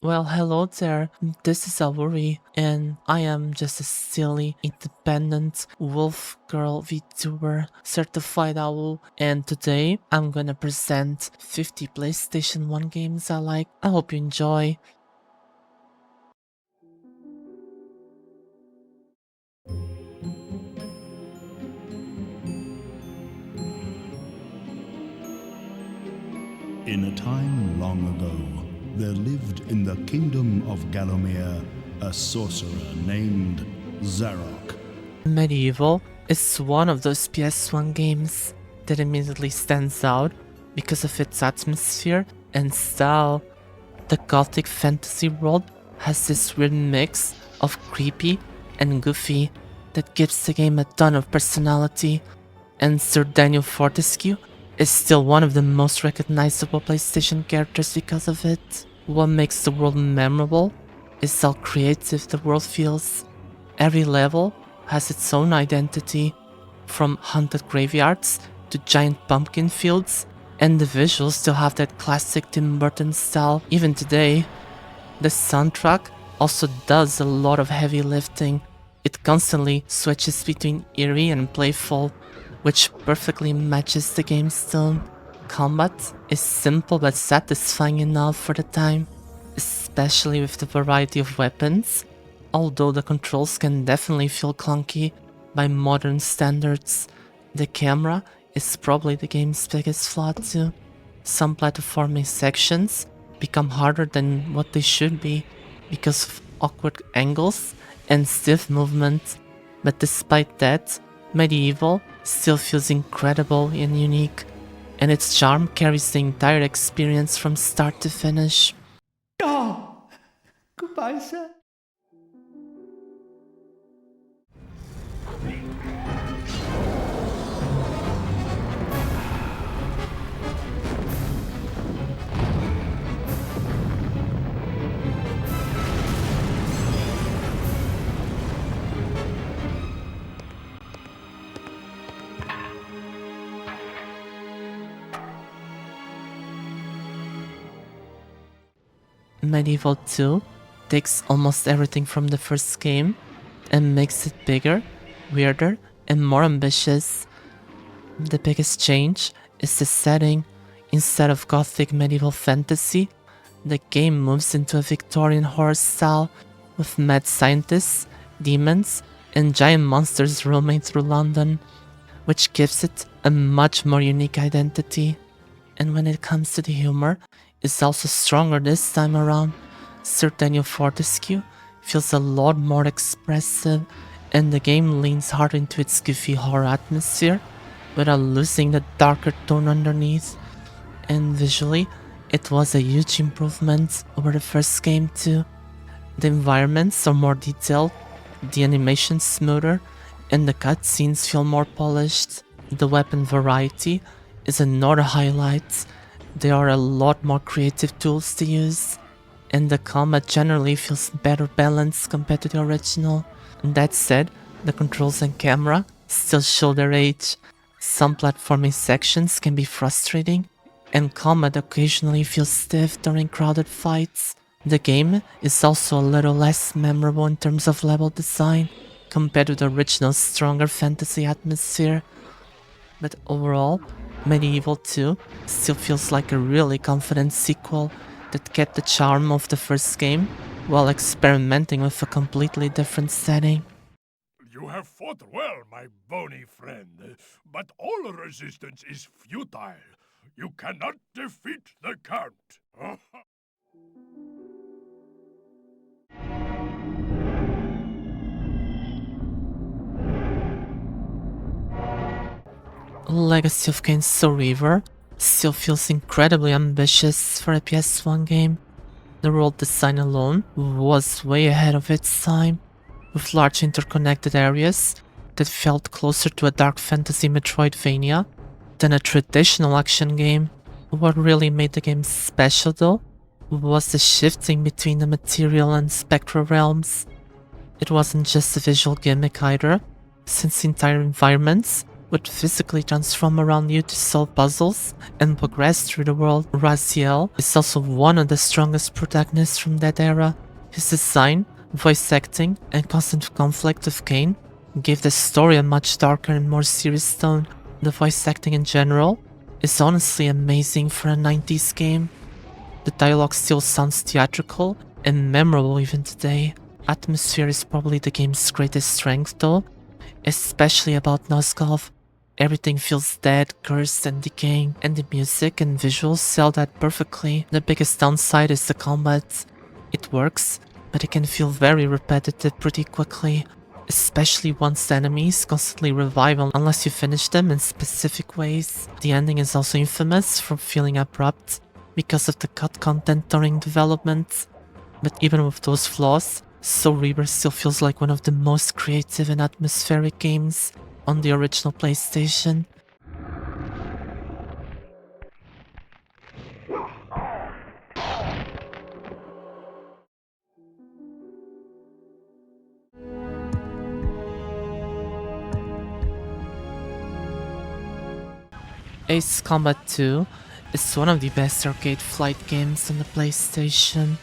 Well, hello there. This is Awoorii, and I am just a silly, independent wolf girl VTuber, certified owl, and today I'm gonna present 50 PlayStation 1 games I like. I hope you enjoy. In a time long ago, there lived in the kingdom of Gallowmere a sorcerer named Zarok. MediEvil is one of those PS1 games that immediately stands out because of its atmosphere and style. The gothic fantasy world has this weird mix of creepy and goofy that gives the game a ton of personality, and Sir Daniel Fortescue is still one of the most recognizable PlayStation characters because of it. What makes the world memorable is how creative the world feels. Every level has its own identity, from haunted graveyards to giant pumpkin fields, and the visuals still have that classic Tim Burton style even today. The soundtrack also does a lot of heavy lifting. It constantly switches between eerie and playful, which perfectly matches the game's tone. Combat is simple but satisfying enough for the time, especially with the variety of weapons, although the controls can definitely feel clunky by modern standards. The camera is probably the game's biggest flaw too. Some platforming sections become harder than what they should be because of awkward angles and stiff movement, but despite that, MediEvil still feels incredible and unique, and its charm carries the entire experience from start to finish. Oh, goodbye, sir. MediEvil 2 takes almost everything from the first game and makes it bigger, weirder, and more ambitious. The biggest change is the setting. Instead of gothic medieval fantasy, the game moves into a Victorian horror style with mad scientists, demons, and giant monsters roaming through London, which gives it a much more unique identity. And when it comes to the humor, it's also stronger this time around. Sir Daniel Fortescue feels a lot more expressive, and the game leans hard into its goofy horror atmosphere without losing the darker tone underneath. And visually, it was a huge improvement over the first game too. The environments are more detailed, the animation smoother, and the cutscenes feel more polished. The weapon variety is another highlight. There are a lot more creative tools to use, and the combat generally feels better balanced compared to the original. That said, the controls and camera still show their age. Some platforming sections can be frustrating, and combat occasionally feels stiff during crowded fights. The game is also a little less memorable in terms of level design compared to the original's stronger fantasy atmosphere. But overall, MediEvil 2 still feels like a really confident sequel that kept the charm of the first game while experimenting with a completely different setting. You have fought well, my bony friend, but all resistance is futile. You cannot defeat the Count. Legacy of Kain's Reaver still feels incredibly ambitious for a PS1 game. The world design alone was way ahead of its time, with large interconnected areas that felt closer to a dark fantasy Metroidvania than a traditional action game. What really made the game special though was the shifting between the material and spectral realms. It wasn't just a visual gimmick either, since entire environments would physically transform around you to solve puzzles and progress through the world. Raziel is also one of the strongest protagonists from that era. His design, voice acting, and constant conflict with Kain gave the story a much darker and more serious tone. The voice acting in general is honestly amazing for a 90s game. The dialogue still sounds theatrical and memorable even today. Atmosphere is probably the game's greatest strength though, especially about Nosgoth. Everything feels dead, cursed and decaying, and the music and visuals sell that perfectly. The biggest downside is the combat. It works, but it can feel very repetitive pretty quickly, especially once the enemies constantly revive unless you finish them in specific ways. The ending is also infamous for feeling abrupt because of the cut content during development, but even with those flaws, Reaver still feels like one of the most creative and atmospheric games on the original PlayStation. Ace Combat 2 is one of the best arcade flight games on the PlayStation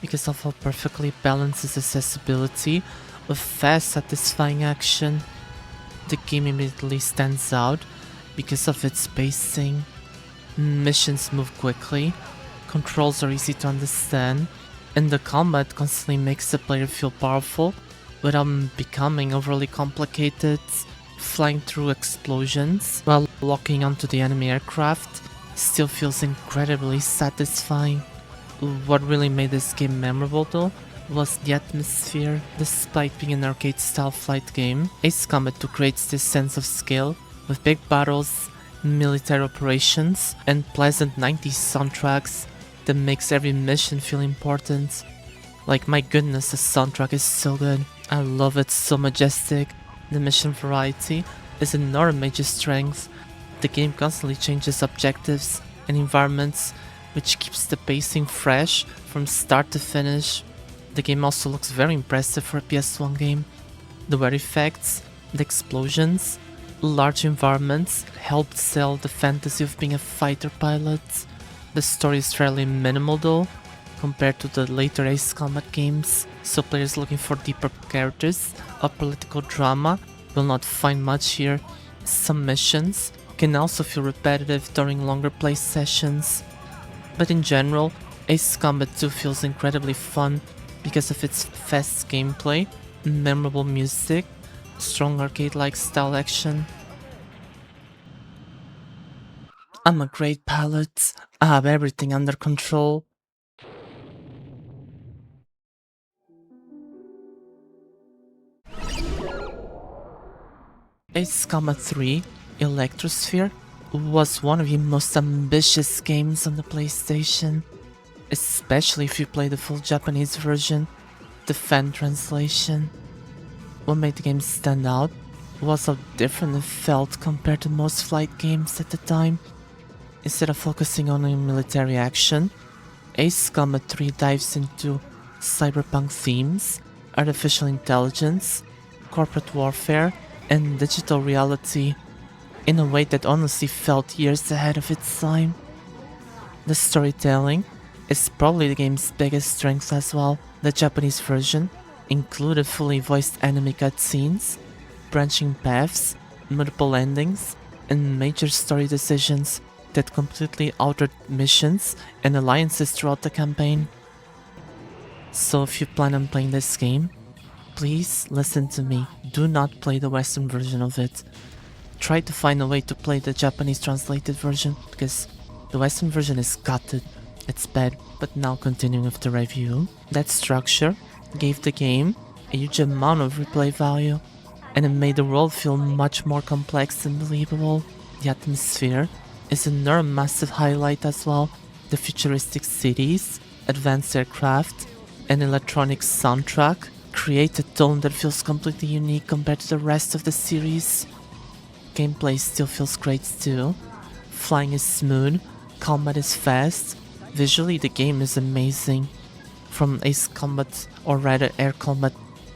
because of how perfectly balances accessibility with fast, satisfying action. The game immediately stands out because of its pacing. Missions move quickly, controls are easy to understand, and the combat constantly makes the player feel powerful without becoming overly complicated. Flying through explosions while locking onto the enemy aircraft still feels incredibly satisfying. What really made this game memorable though was the atmosphere. Despite being an arcade-style flight game, Ace Combat 2 creates this sense of scale with big battles, military operations, and pleasant 90s soundtracks that makes every mission feel important. Like, my goodness, the soundtrack is so good. I love it, so majestic. The mission variety is another major strength. The game constantly changes objectives and environments, which keeps the pacing fresh from start to finish. The game also looks very impressive for a PS1 game. The weather effects, the explosions, large environments helped sell the fantasy of being a fighter pilot. The story is fairly minimal though, compared to the later Ace Combat games, so players looking for deeper characters or political drama will not find much here. Some missions can also feel repetitive during longer play sessions, but in general, Ace Combat 2 feels incredibly fun because of its fast gameplay, memorable music, strong arcade-like style action. I'm a great pilot, I have everything under control. Ace Combat 3 Electrosphere was one of the most ambitious games on the PlayStation, especially if you play the full Japanese version, the fan translation. What made the game stand out was how different it felt compared to most flight games at the time. Instead of focusing on military action, Ace Combat 3 dives into cyberpunk themes, artificial intelligence, corporate warfare, and digital reality in a way that honestly felt years ahead of its time. The storytelling is probably the game's biggest strength as well. The Japanese version included fully voiced anime cutscenes, branching paths, multiple endings, and major story decisions that completely altered missions and alliances throughout the campaign. So if you plan on playing this game, please listen to me, do not play the Western version of it. Try to find a way to play the Japanese translated version, because the Western version is gutted. It's bad. But now continuing with the review, that structure gave the game a huge amount of replay value, and it made the world feel much more complex and believable. The atmosphere is another massive highlight as well. The futuristic cities, advanced aircraft, and electronic soundtrack create a tone that feels completely unique compared to the rest of the series. Gameplay still feels great too. Flying is smooth, combat is fast, visually the game is amazing. From Ace Combat, or rather Air Combat,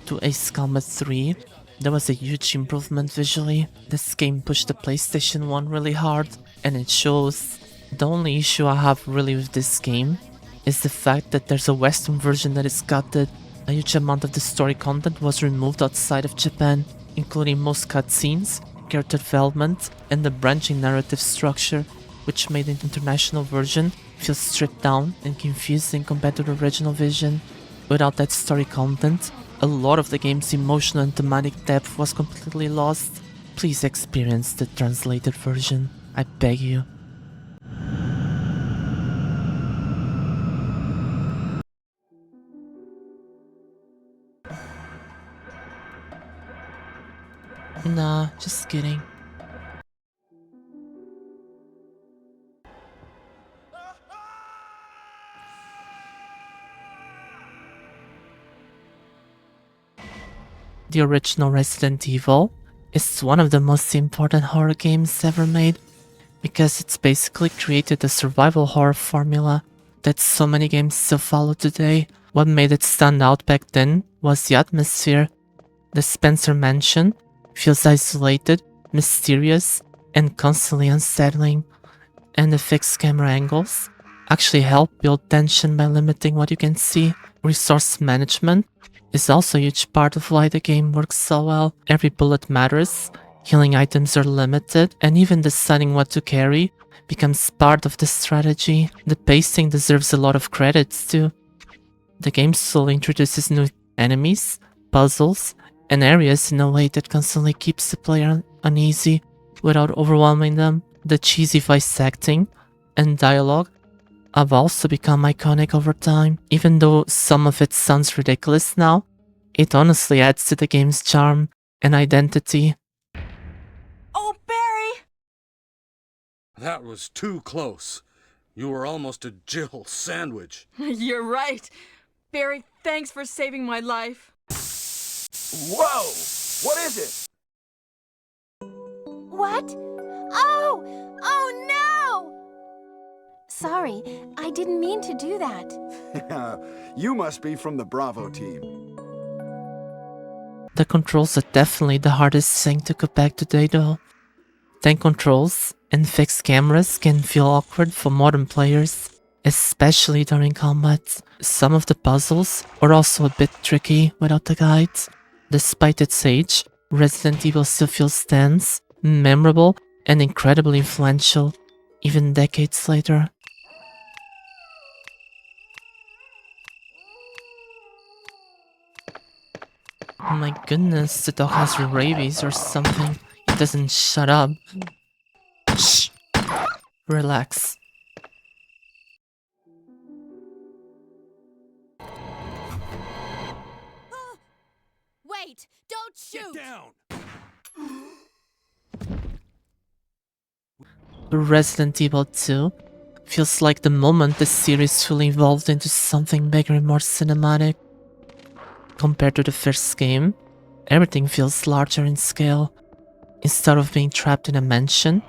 to Ace Combat 3, There was a huge improvement visually. This game pushed the PlayStation 1 really hard, and it shows. The only issue I have really with this game is the fact that there's a Western version that is gutted. A huge amount of the story content was removed outside of Japan, including most cutscenes, character development, and the branching narrative structure, which made the international version feel stripped down and confusing compared to the original vision. Without that story content, a lot of the game's emotional and thematic depth was completely lost. Please experience the translated version, I beg you. Nah, just kidding. The original Resident Evil is one of the most important horror games ever made because it's basically created a survival horror formula that so many games still follow today. What made it stand out back then was the atmosphere. The Spencer Mansion feels isolated, mysterious, and constantly unsettling, and the fixed camera angles actually help build tension by limiting what you can see. Resource management is also a huge part of why the game works so well. Every bullet matters, healing items are limited, and even deciding what to carry becomes part of the strategy. The pacing deserves a lot of credits too. The game slowly introduces new enemies, puzzles, and areas in a way that constantly keeps the player uneasy without overwhelming them. The cheesy voice acting and dialogue have also become iconic over time. Even though some of it sounds ridiculous now, it honestly adds to the game's charm and identity. Oh, Barry! That was too close. You were almost a Jill sandwich. You're right. Barry, thanks for saving my life. Whoa! What is it? What? Oh! Oh no! Sorry, I didn't mean to do that. You must be from the Bravo team. The controls are definitely the hardest thing to go back today though. Tank controls and fixed cameras can feel awkward for modern players, especially during combat. Some of the puzzles are also a bit tricky without the guide. Despite its age, Resident Evil still feels tense, memorable, and incredibly influential, even decades later. Oh my goodness, the dog has rabies or something. It doesn't shut up. Shh. Relax. Wait! Don't shoot! Get down! Resident Evil 2 feels like the moment the series fully evolved into something bigger and more cinematic. Compared to the first game, everything feels larger in scale. Instead of being trapped in a mansion,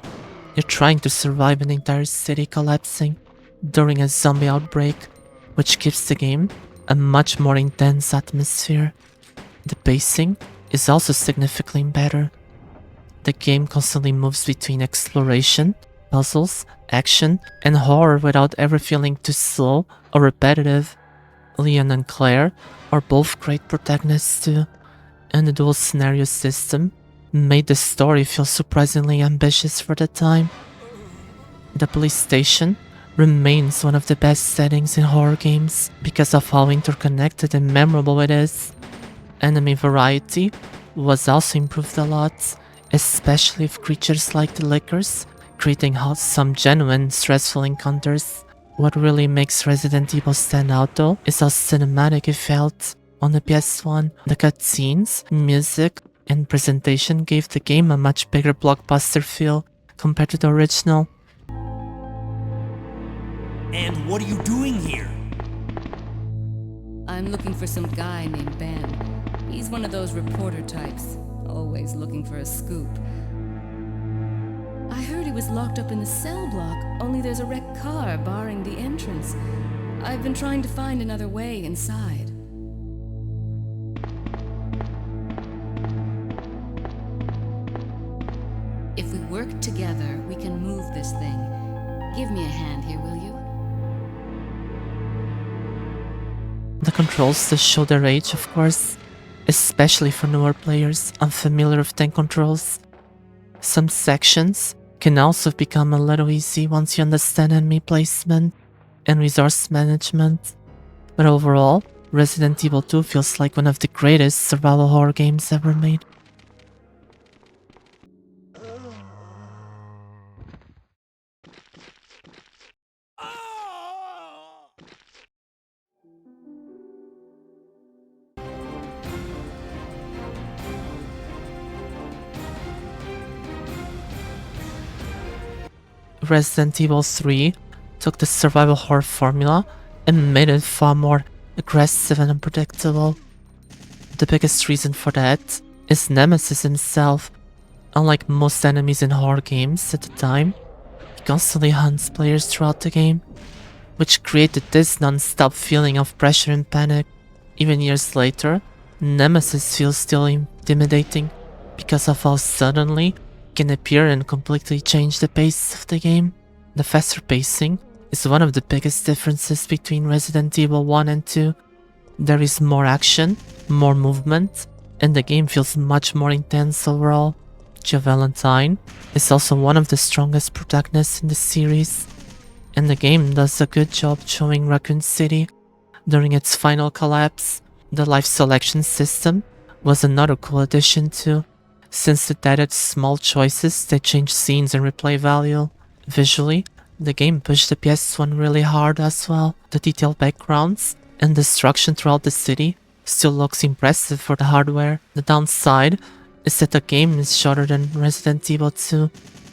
you're trying to survive an entire city collapsing during a zombie outbreak, which gives the game a much more intense atmosphere. The pacing is also significantly better. The game constantly moves between exploration, puzzles, action, and horror without ever feeling too slow or repetitive. Leon and Claire are both great protagonists too, and the dual scenario system made the story feel surprisingly ambitious for the time. The police station remains one of the best settings in horror games because of how interconnected and memorable it is. Enemy variety was also improved a lot, especially with creatures like the Lickers, creating some genuine stressful encounters. What really makes Resident Evil stand out though is how cinematic it felt. On the PS1, the cutscenes, music, and presentation gave the game a much bigger blockbuster feel compared to the original. And what are you doing here? I'm looking for some guy named Ben. He's one of those reporter types, always looking for a scoop. I heard he was locked up in the cell block, only there's a wrecked car barring the entrance. I've been trying to find another way inside. work together, we can move this thing. Give me a hand here, will you? The controls still show their age, of course, especially for newer players unfamiliar with tank controls. Some sections can also become a little easy once you understand enemy placement and resource management, but overall, Resident Evil 2 feels like one of the greatest survival horror games ever made. Resident Evil 3 took the survival horror formula and made it far more aggressive and unpredictable. The biggest reason for that is Nemesis himself. Unlike most enemies in horror games at the time, he constantly hunts players throughout the game, which created this non-stop feeling of pressure and panic. Even years later, Nemesis feels still intimidating because of how suddenly he can appear and completely change the pace of the game. The faster pacing is one of the biggest differences between Resident Evil 1 and 2. There is more action, more movement, and the game feels much more intense overall. Jill Valentine is also one of the strongest protagonists in the series, and the game does a good job showing Raccoon City during its final collapse. The life selection system was another cool addition too, since it added small choices that change scenes and replay value. Visually, the game pushed the PS1 really hard as well. The detailed backgrounds and destruction throughout the city still looks impressive for the hardware. The downside is that the game is shorter than Resident Evil 2,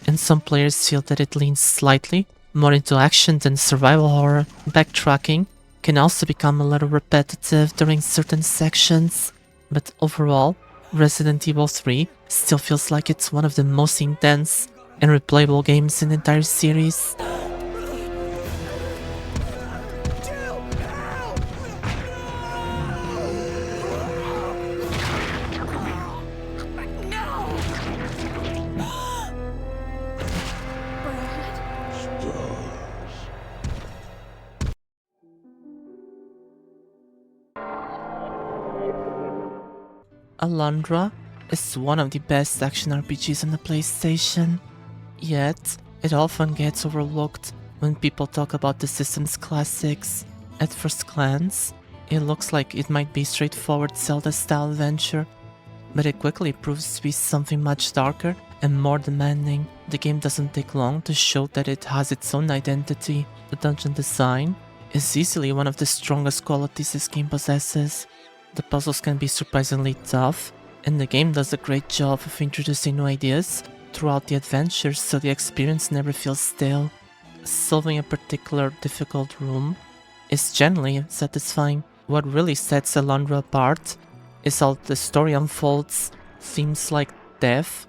and some players feel that it leans slightly more into action than survival horror. Backtracking can also become a little repetitive during certain sections, but overall, Resident Evil 3 still feels like it's one of the most intense and replayable games in the entire series. Alundra is one of the best action RPGs on the PlayStation, yet it often gets overlooked when people talk about the system's classics. At first glance, it looks like it might be a straightforward Zelda-style adventure, but it quickly proves to be something much darker and more demanding. The game doesn't take long to show that it has its own identity. The dungeon design is easily one of the strongest qualities this game possesses. The puzzles can be surprisingly tough, and the game does a great job of introducing new ideas throughout the adventure so the experience never feels stale. Solving a particular difficult room is generally satisfying. What really sets Alundra apart is how the story unfolds. Themes like death,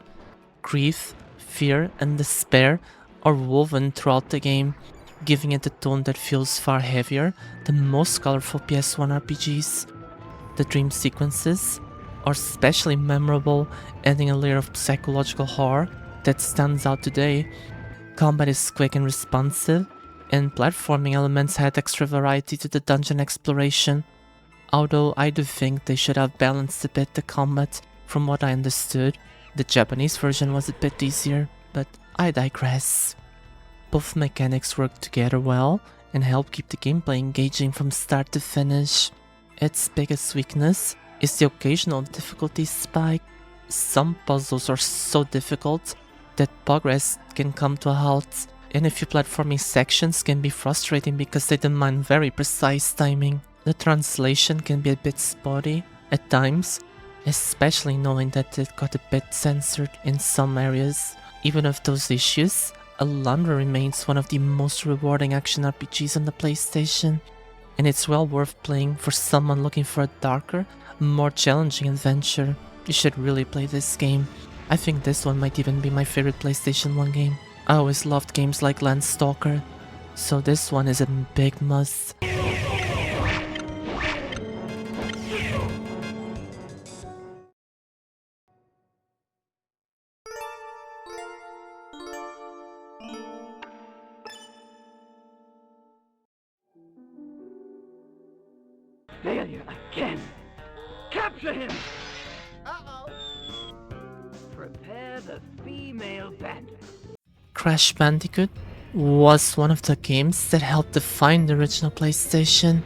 grief, fear, and despair are woven throughout the game, giving it a tone that feels far heavier than most colorful PS1 RPGs. The dream sequences are especially memorable, adding a layer of psychological horror that stands out today. Combat is quick and responsive, and platforming elements add extra variety to the dungeon exploration. Although I do think they should have balanced a bit the combat. From what I understood, the Japanese version was a bit easier, but I digress. Both mechanics work together well and help keep the gameplay engaging from start to finish. Its biggest weakness is the occasional difficulty spike. Some puzzles are so difficult that progress can come to a halt, and a few platforming sections can be frustrating because they demand very precise timing. The translation can be a bit spotty at times, especially knowing that it got a bit censored in some areas. Even with those issues, Alundra remains one of the most rewarding action RPGs on the PlayStation, and it's well worth playing for someone looking for a darker, more challenging adventure. You should really play this game. I think this one might even be my favorite PlayStation 1 game. I always loved games like Landstalker, so this one is a big must. Failure again. Capture him! Uh-oh. Prepare the female bandit. Crash Bandicoot was one of the games that helped define the original PlayStation,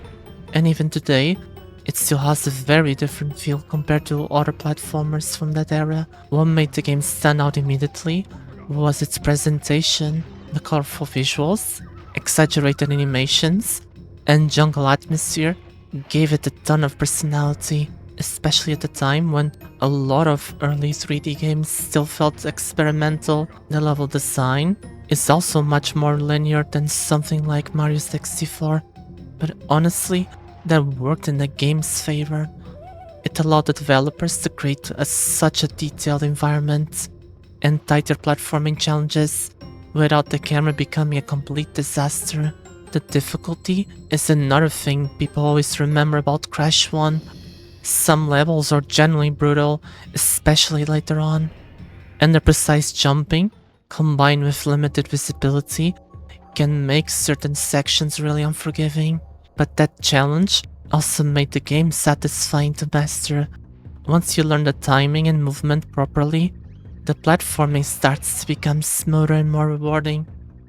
and even today, it still has a very different feel compared to other platformers from that era. What made the game stand out immediately was its presentation, the colorful visuals, exaggerated animations, and jungle atmosphere gave it a ton of personality, especially at the time when a lot of early 3D games still felt experimental. The level design is also much more linear than something like Mario 64, but honestly, that worked in the game's favor. It allowed the developers to create such a detailed environment and tighter platforming challenges without the camera becoming a complete disaster. The difficulty is another thing people always remember about Crash 1. Some levels are generally brutal, especially later on, and the precise jumping, combined with limited visibility, can make certain sections really unforgiving. But that challenge also made the game satisfying to master. Once you learn the timing and movement properly, the platforming starts to become smoother and more rewarding.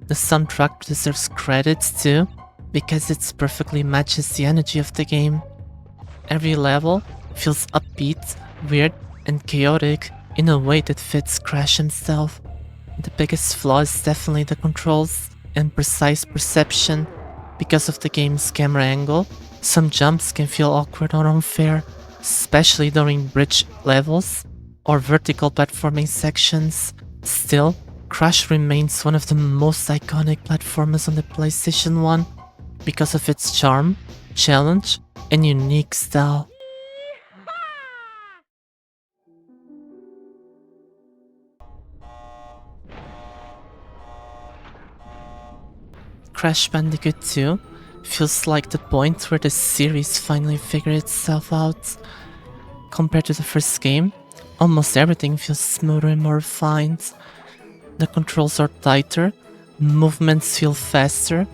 The soundtrack deserves credit too, because it perfectly matches the energy of the game. Every level feels upbeat, weird, and chaotic in a way that fits Crash himself. The biggest flaw is definitely the controls and precise perception. Because of the game's camera angle, some jumps can feel awkward or unfair, especially during bridge levels or vertical platforming sections. Still, Crash remains one of the most iconic platformers on the PlayStation 1 because of its charm, challenge, and unique style. Crash Bandicoot 2 feels like the point where the series finally figured itself out. Compared to the first game, almost everything feels smoother and more refined. The controls are tighter, movements feel faster,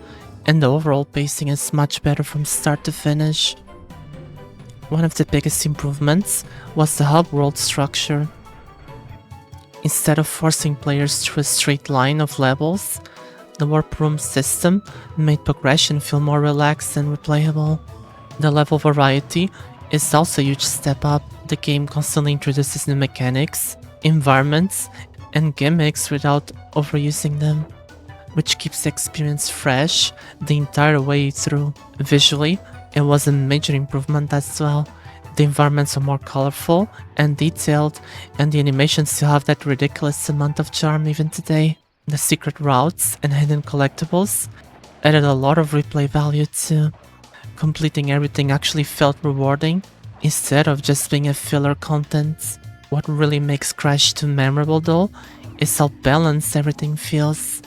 and the overall pacing is much better from start to finish. One of the biggest improvements was the hub world structure. Instead of forcing players through a straight line of levels, the warp room system made progression feel more relaxed and replayable. The level variety is also a huge step up. The game constantly introduces new mechanics, environments, and gimmicks without overusing them, which keeps the experience fresh the entire way through. Visually, it was a major improvement as well. The environments are more colorful and detailed, and the animations still have that ridiculous amount of charm even today. The secret routes and hidden collectibles added a lot of replay value too. Completing everything actually felt rewarding instead of just being a filler content. What really makes Crash 2 memorable though is how balanced everything feels.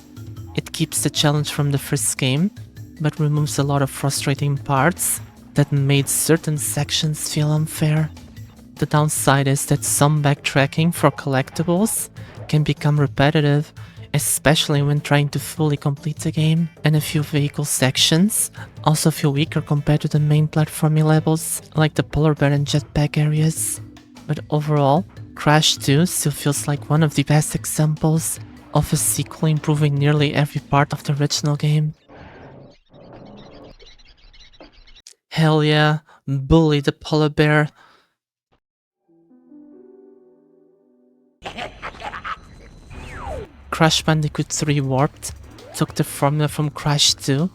It keeps the challenge from the first game, but removes a lot of frustrating parts that made certain sections feel unfair. The downside is that some backtracking for collectibles can become repetitive, especially when trying to fully complete the game, and a few vehicle sections also feel weaker compared to the main platforming levels, like the polar bear and jetpack areas. But overall, Crash 2 still feels like one of the best examples of a sequel improving nearly every part of the original game. Hell yeah, bully the polar bear. Crash Bandicoot 3 Warped took the formula from Crash 2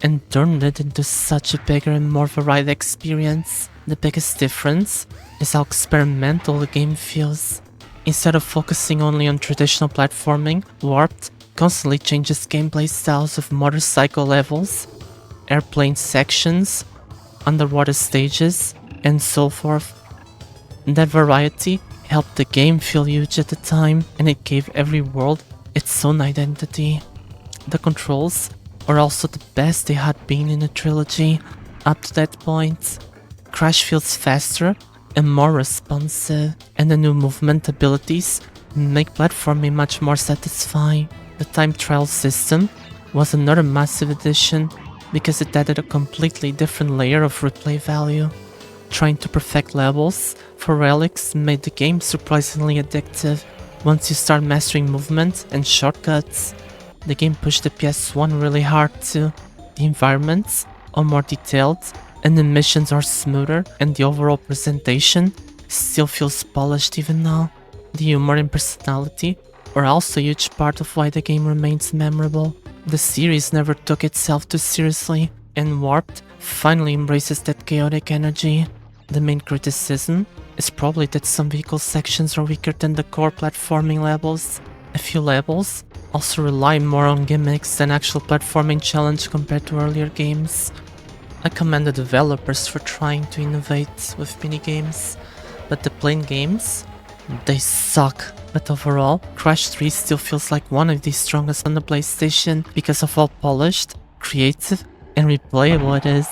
and turned it into such a bigger and more varied experience. The biggest difference is how experimental the game feels. Instead of focusing only on traditional platforming, Warped constantly changes gameplay styles of motorcycle levels, airplane sections, underwater stages, and so forth. That variety helped the game feel huge at the time, and it gave every world its own identity. The controls are also the best they had been in the trilogy up to that point. Crash feels faster and more responsive, and the new movement abilities make platforming much more satisfying. The time trial system was another massive addition, because it added a completely different layer of replay value. Trying to perfect levels for relics made the game surprisingly addictive. Once you start mastering movement and shortcuts, the game pushed the PS1 really hard too. The environments are more detailed, and the missions are smoother, and the overall presentation still feels polished even now. The humor and personality are also a huge part of why the game remains memorable. The series never took itself too seriously, and Warped finally embraces that chaotic energy. The main criticism is probably that some vehicle sections are weaker than the core platforming levels. A few levels also rely more on gimmicks than actual platforming challenge compared to earlier games. I commend the developers for trying to innovate with minigames, but the plain games, they suck. But overall, Crash 3 still feels like one of the strongest on the PlayStation because of how polished, creative, and replayable it is.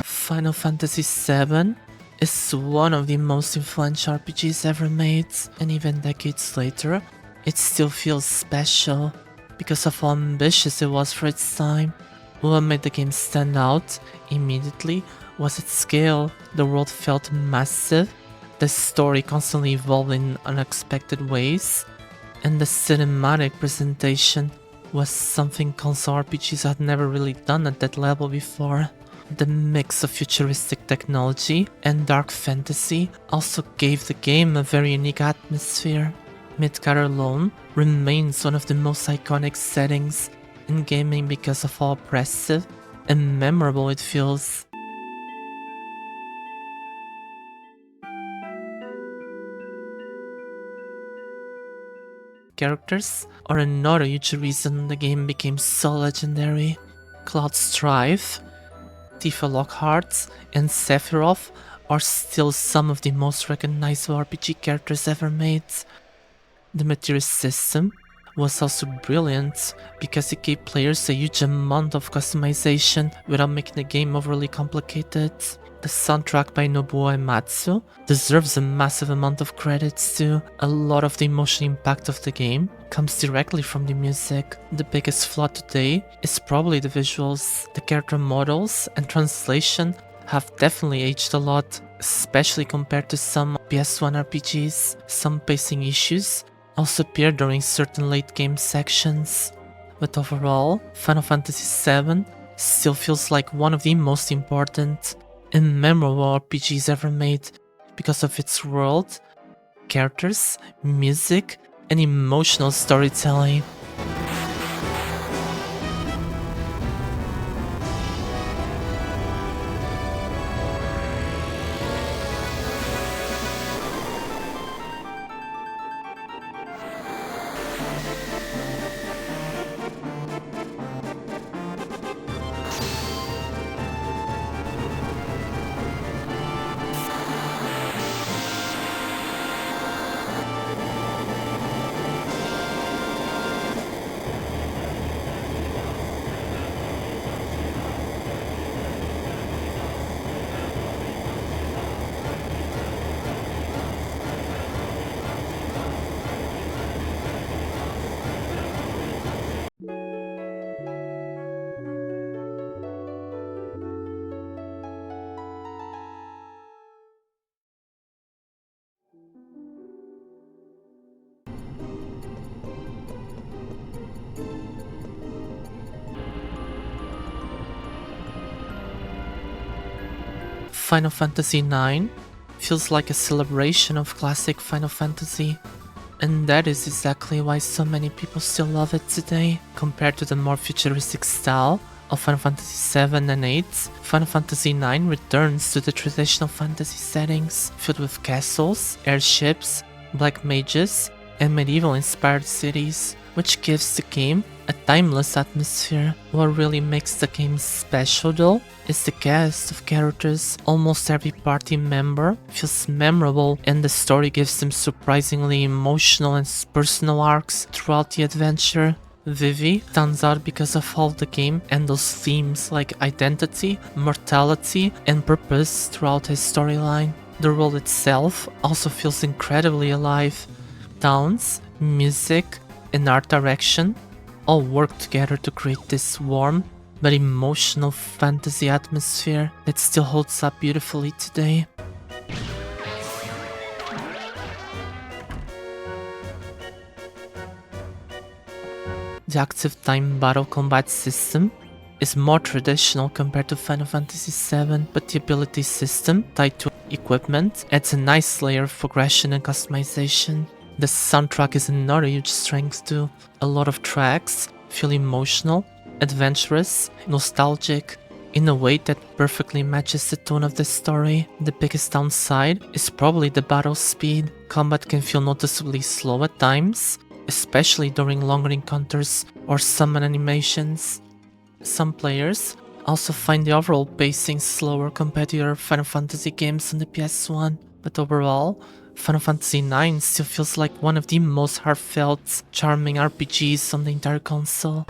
Final Fantasy VII is one of the most influential RPGs ever made, and even decades later, it still feels special because of how ambitious it was for its time. What made the game stand out immediately was its scale. The world felt massive, the story constantly evolved in unexpected ways, and the cinematic presentation was something console RPGs had never really done at that level before. The mix of futuristic technology and dark fantasy also gave the game a very unique atmosphere. Midgar alone remains one of the most iconic settings in gaming because of how oppressive and memorable it feels. Characters are another huge reason the game became so legendary. Cloud Strife, Tifa Lockhart, and Sephiroth are still some of the most recognizable RPG characters ever made. The material system was also brilliant because it gave players a huge amount of customization without making the game overly complicated. The soundtrack by Nobuo Uematsu deserves a massive amount of credits too. A lot of the emotional impact of the game comes directly from the music. The biggest flaw today is probably the visuals. The character models and translation have definitely aged a lot, especially compared to some PS1 RPGs. Some pacing issues also appear during certain late game sections. But overall, Final Fantasy VII still feels like one of the most important and memorable RPGs ever made because of its world, characters, music, and emotional storytelling. Final Fantasy IX feels like a celebration of classic Final Fantasy, and that is exactly why so many people still love it today. Compared to the more futuristic style of Final Fantasy VII and VIII, Final Fantasy IX returns to the traditional fantasy settings, filled with castles, airships, black mages, and medieval-inspired cities, which gives the game a timeless atmosphere. What really makes the game special though is the cast of characters. Almost every party member feels memorable, and the story gives them surprisingly emotional and personal arcs throughout the adventure. Vivi stands out because of all the game and those themes like identity, mortality, and purpose throughout his storyline. The world itself also feels incredibly alive. Towns, music, and art direction all work together to create this warm but emotional fantasy atmosphere that still holds up beautifully today. The active time battle combat system is more traditional compared to Final Fantasy VII, but the ability system tied to equipment adds a nice layer of progression and customization. The soundtrack is another huge strength too. A lot of tracks feel emotional, adventurous, nostalgic, in a way that perfectly matches the tone of the story. The biggest downside is probably the battle speed. Combat can feel noticeably slow at times, especially during longer encounters or summon animations. Some players also find the overall pacing slower compared to other Final Fantasy games on the PS1, but overall, Final Fantasy IX still feels like one of the most heartfelt, charming RPGs on the entire console.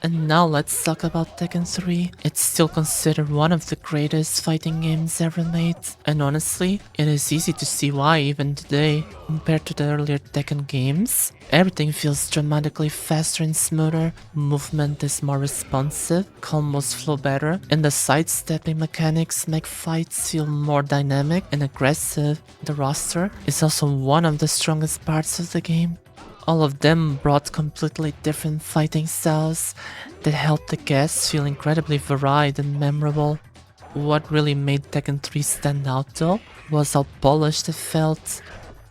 And now let's talk about Tekken 3. It's still considered one of the greatest fighting games ever made, and honestly, it is easy to see why even today. Compared to the earlier Tekken games, everything feels dramatically faster and smoother, movement is more responsive, combos flow better, and the sidestepping mechanics make fights feel more dynamic and aggressive. The roster is also one of the strongest parts of the game. All of them brought completely different fighting styles that helped the guests feel incredibly varied and memorable. What really made Tekken 3 stand out though was how polished it felt.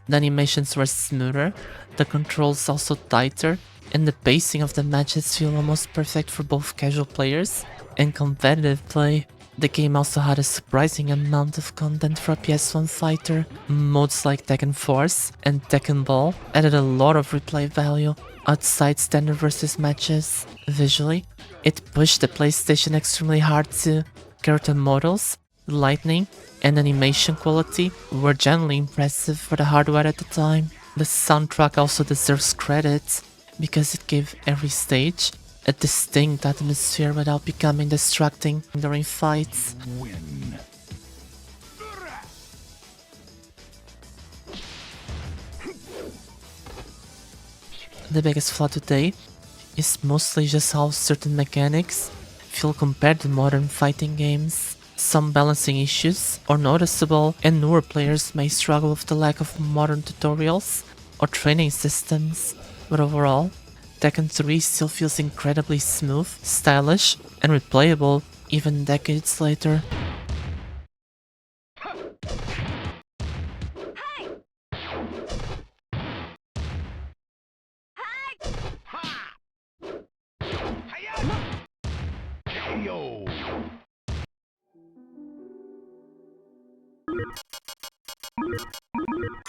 The animations were smoother, the controls also tighter, and the pacing of the matches feel almost perfect for both casual players and competitive play. The game also had a surprising amount of content for a PS1 fighter. Modes like Tekken Force and Tekken Ball added a lot of replay value outside standard versus matches. Visually, it pushed the PlayStation extremely hard too. Character models, lighting, and animation quality were generally impressive for the hardware at the time. The soundtrack also deserves credit because it gave every stage a distinct atmosphere without becoming distracting during fights. The biggest flaw today is mostly just how certain mechanics feel compared to modern fighting games. Some balancing issues are noticeable, and newer players may struggle with the lack of modern tutorials or training systems, but overall, Tekken 3 still feels incredibly smooth, stylish, and replayable even decades later.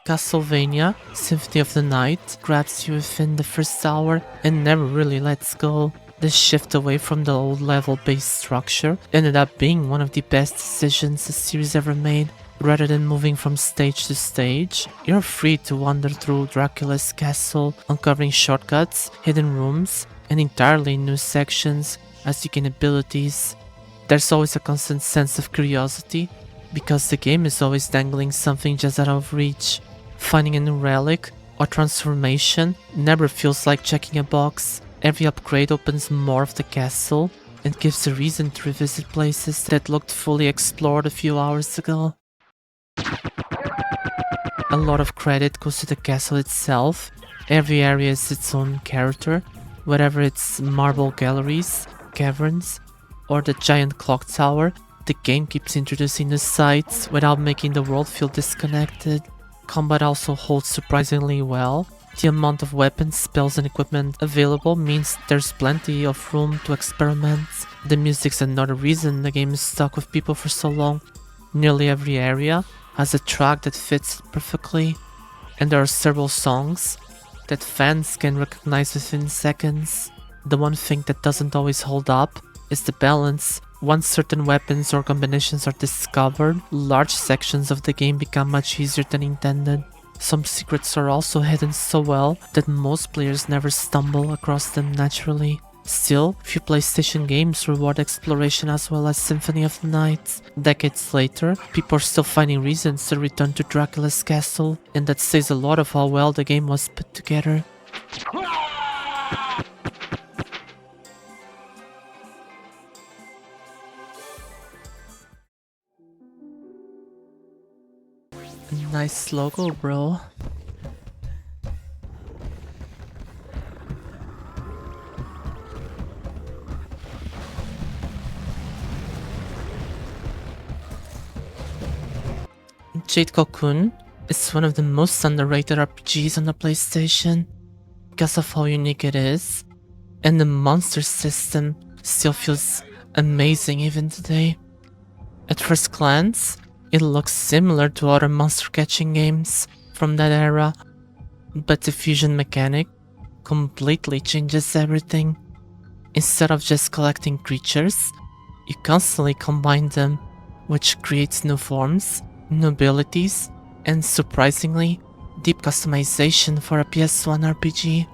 Castlevania, Symphony of the Night, grabs you within the first hour and never really lets go. The shift away from the old level-based structure ended up being one of the best decisions the series ever made. Rather than moving from stage to stage, you're free to wander through Dracula's castle, uncovering shortcuts, hidden rooms, and entirely new sections as you gain abilities. There's always a constant sense of curiosity, because the game is always dangling something just out of reach. Finding a new relic or transformation never feels like checking a box. Every upgrade opens more of the castle and gives a reason to revisit places that looked fully explored a few hours ago. A lot of credit goes to the castle itself. Every area is its own character, Whether it's marble galleries, caverns, or the giant clock tower, the game keeps introducing new sights without making the world feel disconnected. Combat also holds surprisingly well. The amount of weapons, spells and equipment available means there's plenty of room to experiment. The music's another reason the game is stuck with people for so long. Nearly every area has a track that fits perfectly, and there are several songs that fans can recognize within seconds. The one thing that doesn't always hold up is the balance. Once certain weapons or combinations are discovered, large sections of the game become much easier than intended. Some secrets are also hidden so well that most players never stumble across them naturally. Still, few PlayStation games reward exploration as well as Symphony of the Night. Decades later, people are still finding reasons to return to Dracula's castle, and that says a lot of how well the game was put together. Nice logo, bro. Jade Cocoon is one of the most underrated RPGs on the PlayStation because of how unique it is, and the monster system still feels amazing even today. At first glance, it looks similar to other monster catching games from that era, but the fusion mechanic completely changes everything. Instead of just collecting creatures, you constantly combine them, which creates new forms, new abilities, and surprisingly, deep customization for a PS1 RPG.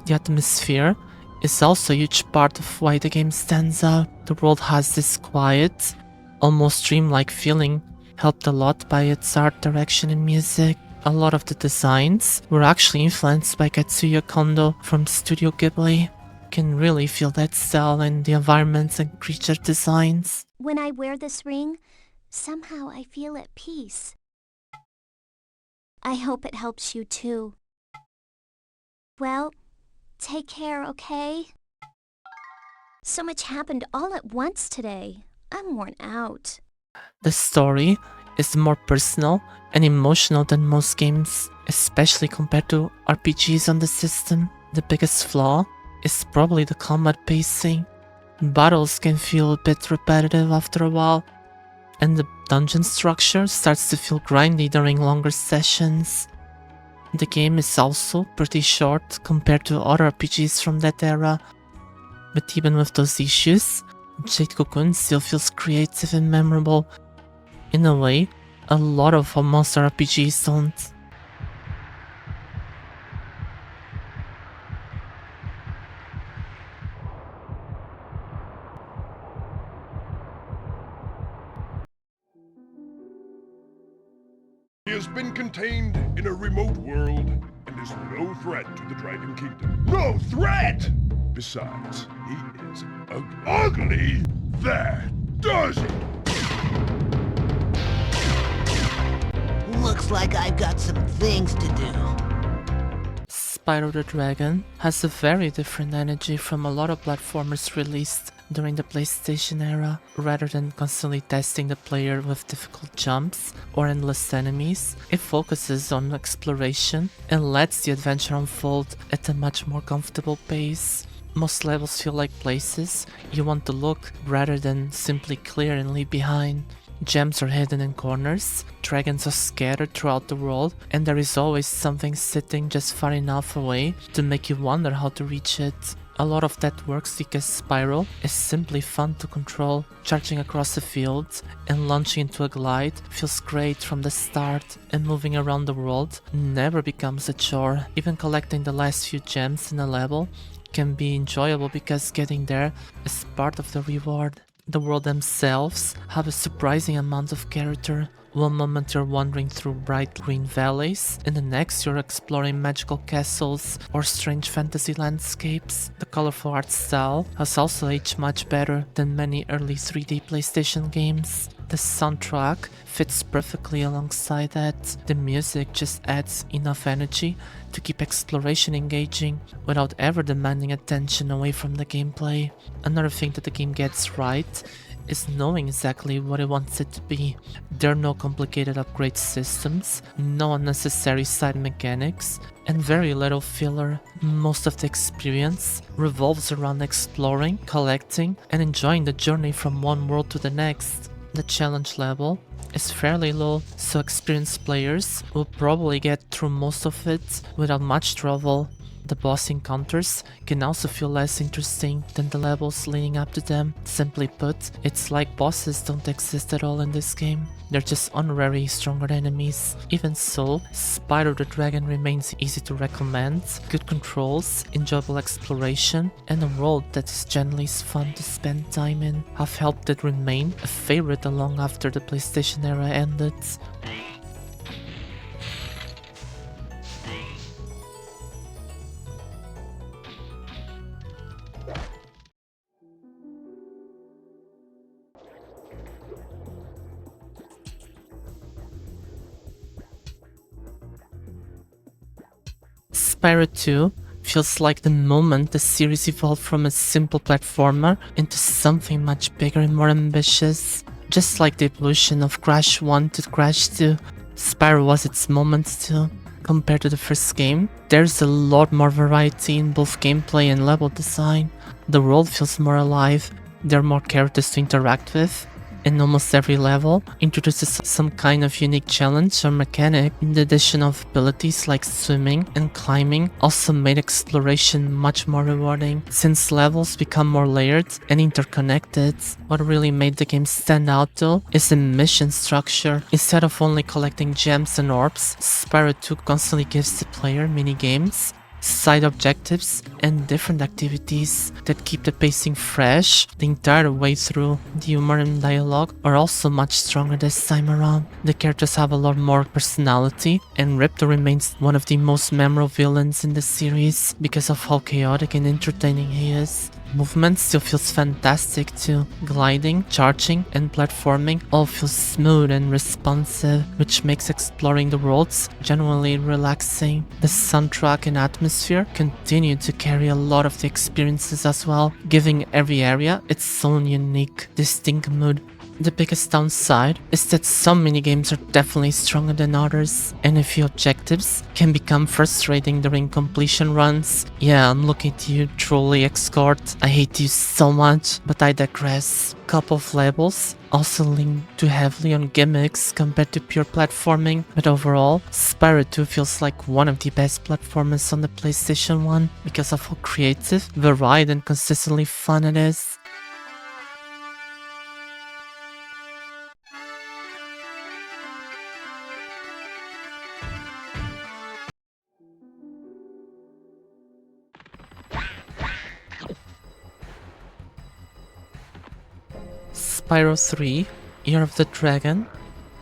The atmosphere is also a huge part of why the game stands out. The world has this quiet, almost dreamlike feeling, helped a lot by its art direction and music. A lot of the designs were actually influenced by Katsuya Kondo from Studio Ghibli. You can really feel that style in the environments and creature designs. When I wear this ring, somehow I feel at peace. I hope it helps you too. Well, take care, okay? So much happened all at once today. I'm worn out. The story is more personal and emotional than most games, especially compared to RPGs on the system. The biggest flaw is probably the combat pacing. Battles can feel a bit repetitive after a while, and the dungeon structure starts to feel grindy during longer sessions. The game is also pretty short compared to other RPGs from that era, but even with those issues, Jade Cocoon still feels creative and memorable. In a way, a lot of monster RPGs don't. He has been contained in a remote world and is no threat to the Dragon Kingdom. No threat! Besides, he is ugly. There does it! Looks like I've got some things to do. Spyro the Dragon has a very different energy from a lot of platformers released during the PlayStation era. Rather than constantly testing the player with difficult jumps or endless enemies, it focuses on exploration and lets the adventure unfold at a much more comfortable pace. Most levels feel like places you want to look rather than simply clear and leave behind. Gems are hidden in corners, dragons are scattered throughout the world, and there is always something sitting just far enough away to make you wonder how to reach it. A lot of that works because Spyro is simply fun to control. Charging across a field and launching into a glide feels great from the start, and moving around the world never becomes a chore. Even collecting the last few gems in a level can be enjoyable because getting there is part of the reward. The world themselves have a surprising amount of character. One moment you're wandering through bright green valleys, and the next you're exploring magical castles or strange fantasy landscapes. The colorful art style has also aged much better than many early 3D PlayStation games. The soundtrack fits perfectly alongside that. The music just adds enough energy to keep exploration engaging without ever demanding attention away from the gameplay. Another thing that the game gets right is knowing exactly what it wants it to be. There are no complicated upgrade systems, no unnecessary side mechanics, and very little filler. Most of the experience revolves around exploring, collecting, and enjoying the journey from one world to the next. The challenge level is fairly low, so experienced players will probably get through most of it without much trouble. The boss encounters can also feel less interesting than the levels leading up to them. Simply put, it's like bosses don't exist at all in this game. They're just honorary stronger enemies. Even so, Spyro the Dragon remains easy to recommend, good controls, enjoyable exploration, and a world that is generally fun to spend time in have helped it remain a favorite long after the PlayStation era ended. Spyro 2 feels like the moment the series evolved from a simple platformer into something much bigger and more ambitious. Just like the evolution of Crash 1 to Crash 2, Spyro was its moment too. Compared to the first game, there's a lot more variety in both gameplay and level design. The world feels more alive, there are more characters to interact with, and almost every level introduces some kind of unique challenge or mechanic. The addition of abilities like swimming and climbing also made exploration much more rewarding, since levels become more layered and interconnected. What really made the game stand out though is the mission structure. Instead of only collecting gems and orbs, Spyro 2 constantly gives the player mini-games, side objectives, and different activities that keep the pacing fresh the entire way through. The humor and dialogue are also much stronger this time around. The characters have a lot more personality, and Ripto remains one of the most memorable villains in the series because of how chaotic and entertaining he is. Movement still feels fantastic too. Gliding, charging, and platforming all feel smooth and responsive, which makes exploring the worlds genuinely relaxing. The soundtrack and atmosphere continue to carry a lot of the experiences as well, giving every area its own unique, distinct mood. The biggest downside is that some minigames are definitely stronger than others, and a few objectives can become frustrating during completion runs. Yeah, I'm looking at you, Trolley Escort. I hate you so much, but I digress. Couple of levels also lean too heavily on gimmicks compared to pure platforming, but overall, Spyro 2 feels like one of the best platformers on the PlayStation 1 because of how creative, varied, and consistently fun it is. Spyro 3, Year of the Dragon.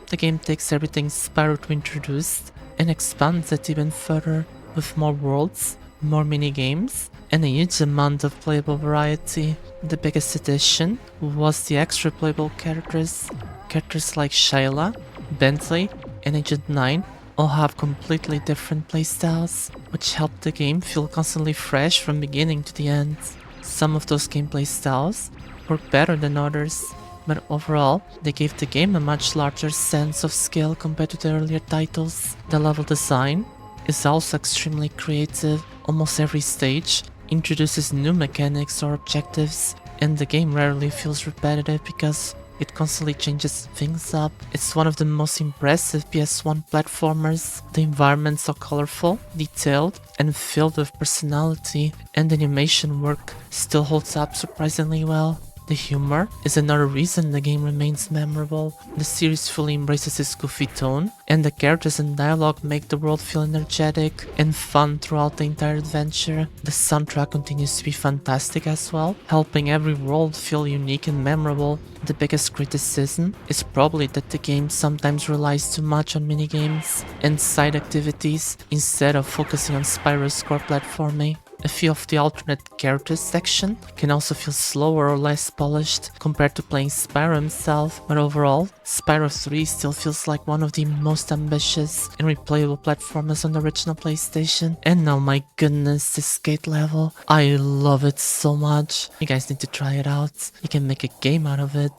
The game takes everything Spyro 2 introduced and expands it even further with more worlds, more minigames, and a huge amount of playable variety. The biggest addition was the extra playable characters. Characters like Shayla, Bentley, and Agent 9 all have completely different playstyles, which help the game feel constantly fresh from beginning to the end. Some of those gameplay styles work better than others, but overall, they gave the game a much larger sense of scale compared to the earlier titles. The level design is also extremely creative. Almost every stage introduces new mechanics or objectives, and the game rarely feels repetitive because it constantly changes things up. It's one of the most impressive PS1 platformers. The environments are colorful, detailed, and filled with personality, and the animation work still holds up surprisingly well. The humor is another reason the game remains memorable. The series fully embraces its goofy tone, and the characters and dialogue make the world feel energetic and fun throughout the entire adventure. The soundtrack continues to be fantastic as well, helping every world feel unique and memorable. The biggest criticism is probably that the game sometimes relies too much on minigames and side activities instead of focusing on Spyro's core platforming. A few of the alternate characters section can also feel slower or less polished compared to playing Spyro himself, but overall, Spyro 3 still feels like one of the most ambitious and replayable platformers on the original PlayStation. And now, my goodness, this skate level, I love it so much. You guys need to try it out. You can make a game out of it.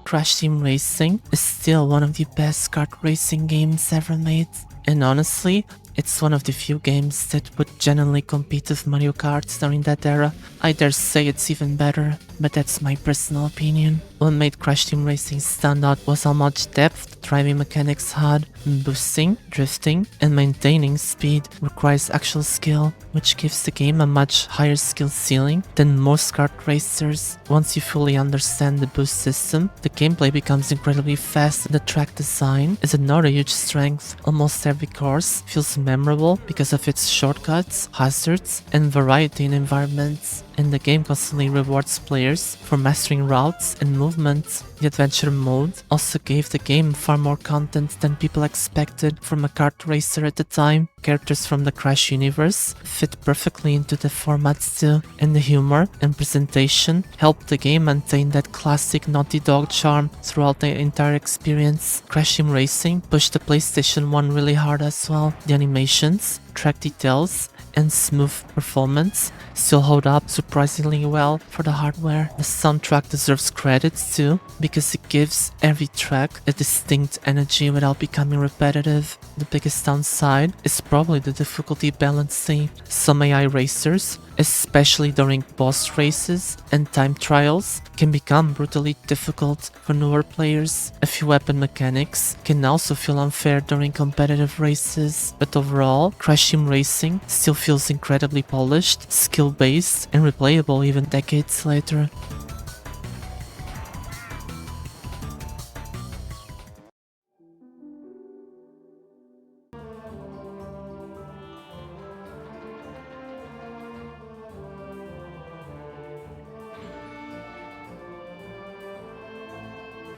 Crash Team Racing is still one of the best kart racing games ever made, and honestly, it's one of the few games that would genuinely compete with Mario Kart during that era. I dare say it's even better, but that's my personal opinion. What made Crash Team Racing stand out was how much depth driving mechanics had. Boosting, drifting, and maintaining speed requires actual skill, which gives the game a much higher skill ceiling than most kart racers. Once you fully understand the boost system, the gameplay becomes incredibly fast, and the track design is another huge strength. Almost every course feels memorable because of its shortcuts, hazards, and variety in environments. And the game constantly rewards players for mastering routes and movements. The adventure mode also gave the game far more content than people expected from a kart racer at the time. Characters from the Crash universe fit perfectly into the formats too, and the humor and presentation helped the game maintain that classic Naughty Dog charm throughout the entire experience. Crash Team Racing pushed the PlayStation 1 really hard as well. The animations, track details, and smooth performance still hold up surprisingly well for the hardware. The soundtrack deserves credit too, because it gives every track a distinct energy without becoming repetitive. The biggest downside is probably the difficulty balancing. Some AI racers, especially during boss races and time trials, can become brutally difficult for newer players. A few weapon mechanics can also feel unfair during competitive races, but overall, Crash Team Racing still feels incredibly polished, skill-based, and replayable even decades later.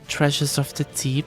Treasures of the Deep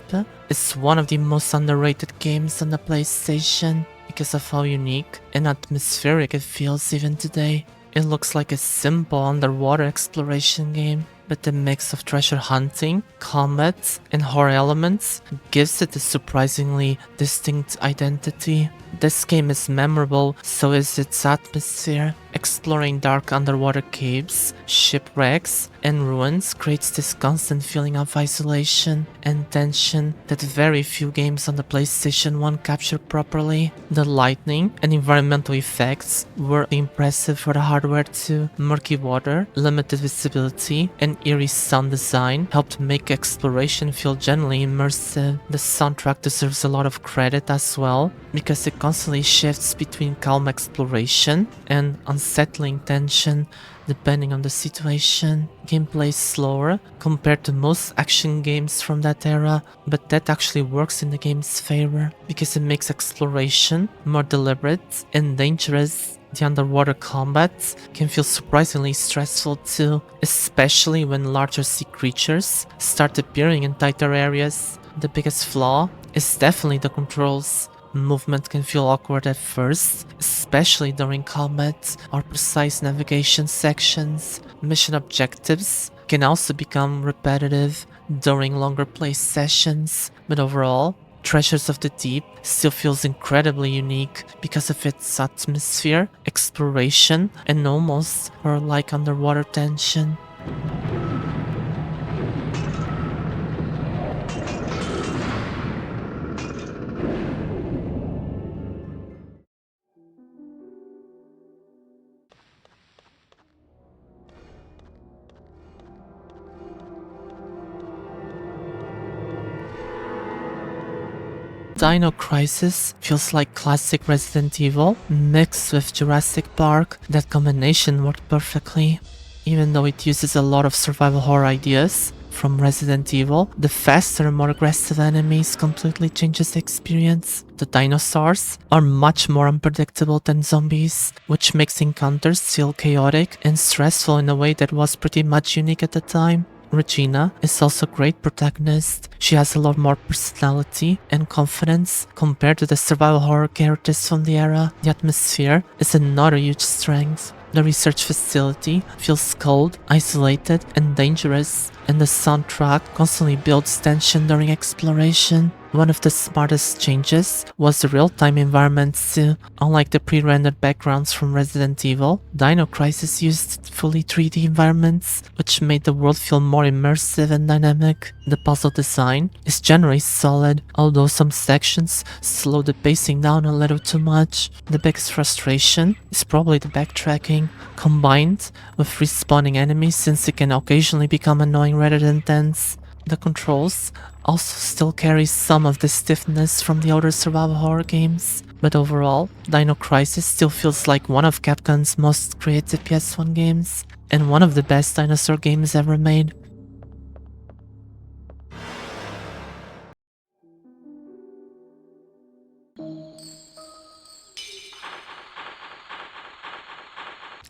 is one of the most underrated games on the PlayStation because of how unique and atmospheric it feels even today. It looks like a simple underwater exploration game, but the mix of treasure hunting, combat, and horror elements gives it a surprisingly distinct identity. This game is memorable, so is its atmosphere. Exploring dark underwater caves, shipwrecks, and ruins creates this constant feeling of isolation and tension that very few games on the PlayStation 1 capture properly. The lighting and environmental effects were impressive for the hardware too. Murky water, limited visibility, and eerie sound design helped make exploration feel genuinely immersive. The soundtrack deserves a lot of credit as well, because it constantly shifts between calm exploration and unsettling tension depending on the situation. Gameplay is slower compared to most action games from that era, but that actually works in the game's favor because it makes exploration more deliberate and dangerous. The underwater combat can feel surprisingly stressful too, especially when larger sea creatures start appearing in tighter areas. The biggest flaw is definitely the controls. Movement can feel awkward at first, especially during combat or precise navigation sections. Mission objectives can also become repetitive during longer play sessions, but overall, Treasures of the Deep still feels incredibly unique because of its atmosphere, exploration, and almost horror-like underwater tension. Dino Crisis feels like classic Resident Evil mixed with Jurassic Park. That combination worked perfectly. Even though it uses a lot of survival horror ideas from Resident Evil, the faster and more aggressive enemies completely changes the experience. The dinosaurs are much more unpredictable than zombies, which makes encounters feel chaotic and stressful in a way that was pretty much unique at the time. Regina is also a great protagonist. She has a lot more personality and confidence compared to the survival horror characters from the era. The atmosphere is another huge strength. The research facility feels cold, isolated, and dangerous, and the soundtrack constantly builds tension during exploration. One of the smartest changes was the real-time environments too. Unlike the pre-rendered backgrounds from Resident Evil, Dino Crisis used fully 3D environments, which made the world feel more immersive and dynamic. The puzzle design is generally solid, although some sections slow the pacing down a little too much. The biggest frustration is probably the backtracking, combined with respawning enemies, since it can occasionally become annoying rather than tense. The controls also still carry some of the stiffness from the older survival horror games, but overall, Dino Crisis still feels like one of Capcom's most creative PS1 games, and one of the best dinosaur games ever made.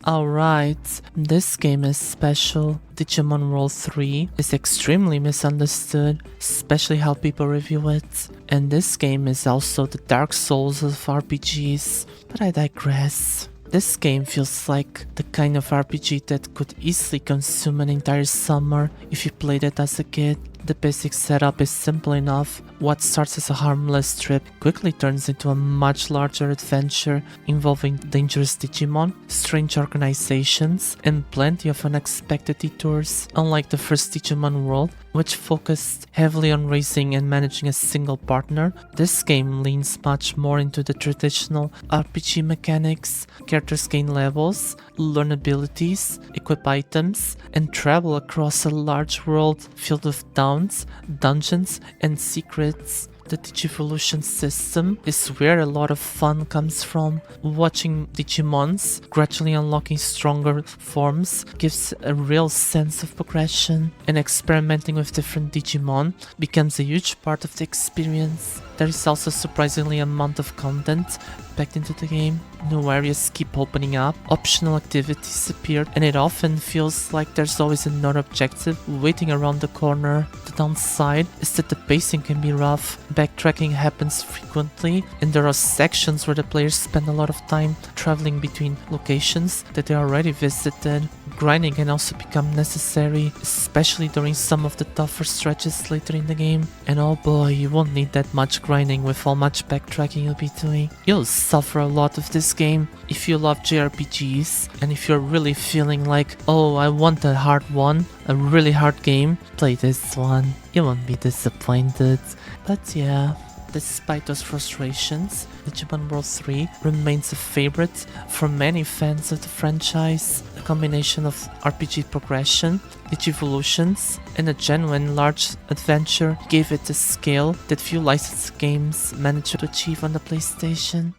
Alright, this game is special. Digimon World 3 is extremely misunderstood, especially how people review it. And this game is also the Dark Souls of RPGs, but I digress. This game feels like the kind of RPG that could easily consume an entire summer if you played it as a kid. The basic setup is simple enough. What starts as a harmless trip quickly turns into a much larger adventure involving dangerous Digimon, strange organizations, and plenty of unexpected detours. Unlike the first Digimon World, which focused heavily on raising and managing a single partner, this game leans much more into the traditional RPG mechanics. Characters gain levels, learn abilities, equip items, and travel across a large world filled with towns, dungeons, and secrets. The Digivolution system is where a lot of fun comes from. Watching Digimons gradually unlocking stronger forms gives a real sense of progression, and experimenting with different Digimon becomes a huge part of the experience. There is also surprisingly amount of content packed into the game. New areas keep opening up, optional activities appear, and it often feels like there's always another objective waiting around the corner. The downside is that the pacing can be rough, backtracking happens frequently, and there are sections where the players spend a lot of time traveling between locations that they already visited. Grinding can also become necessary, especially during some of the tougher stretches later in the game. And oh boy, you won't need that much grinding with how much backtracking you'll be doing. You'll suffer a lot of this game. If you love JRPGs, and if you're really feeling like, oh, I want a hard one, a really hard game, play this one. You won't be disappointed. But yeah, despite those frustrations, Digimon World 3 remains a favorite for many fans of the franchise. The combination of RPG progression, Digivolutions, and a genuine large adventure gave it a scale that few licensed games managed to achieve on the PlayStation.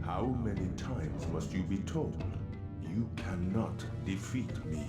How many times must you be told? You cannot defeat me.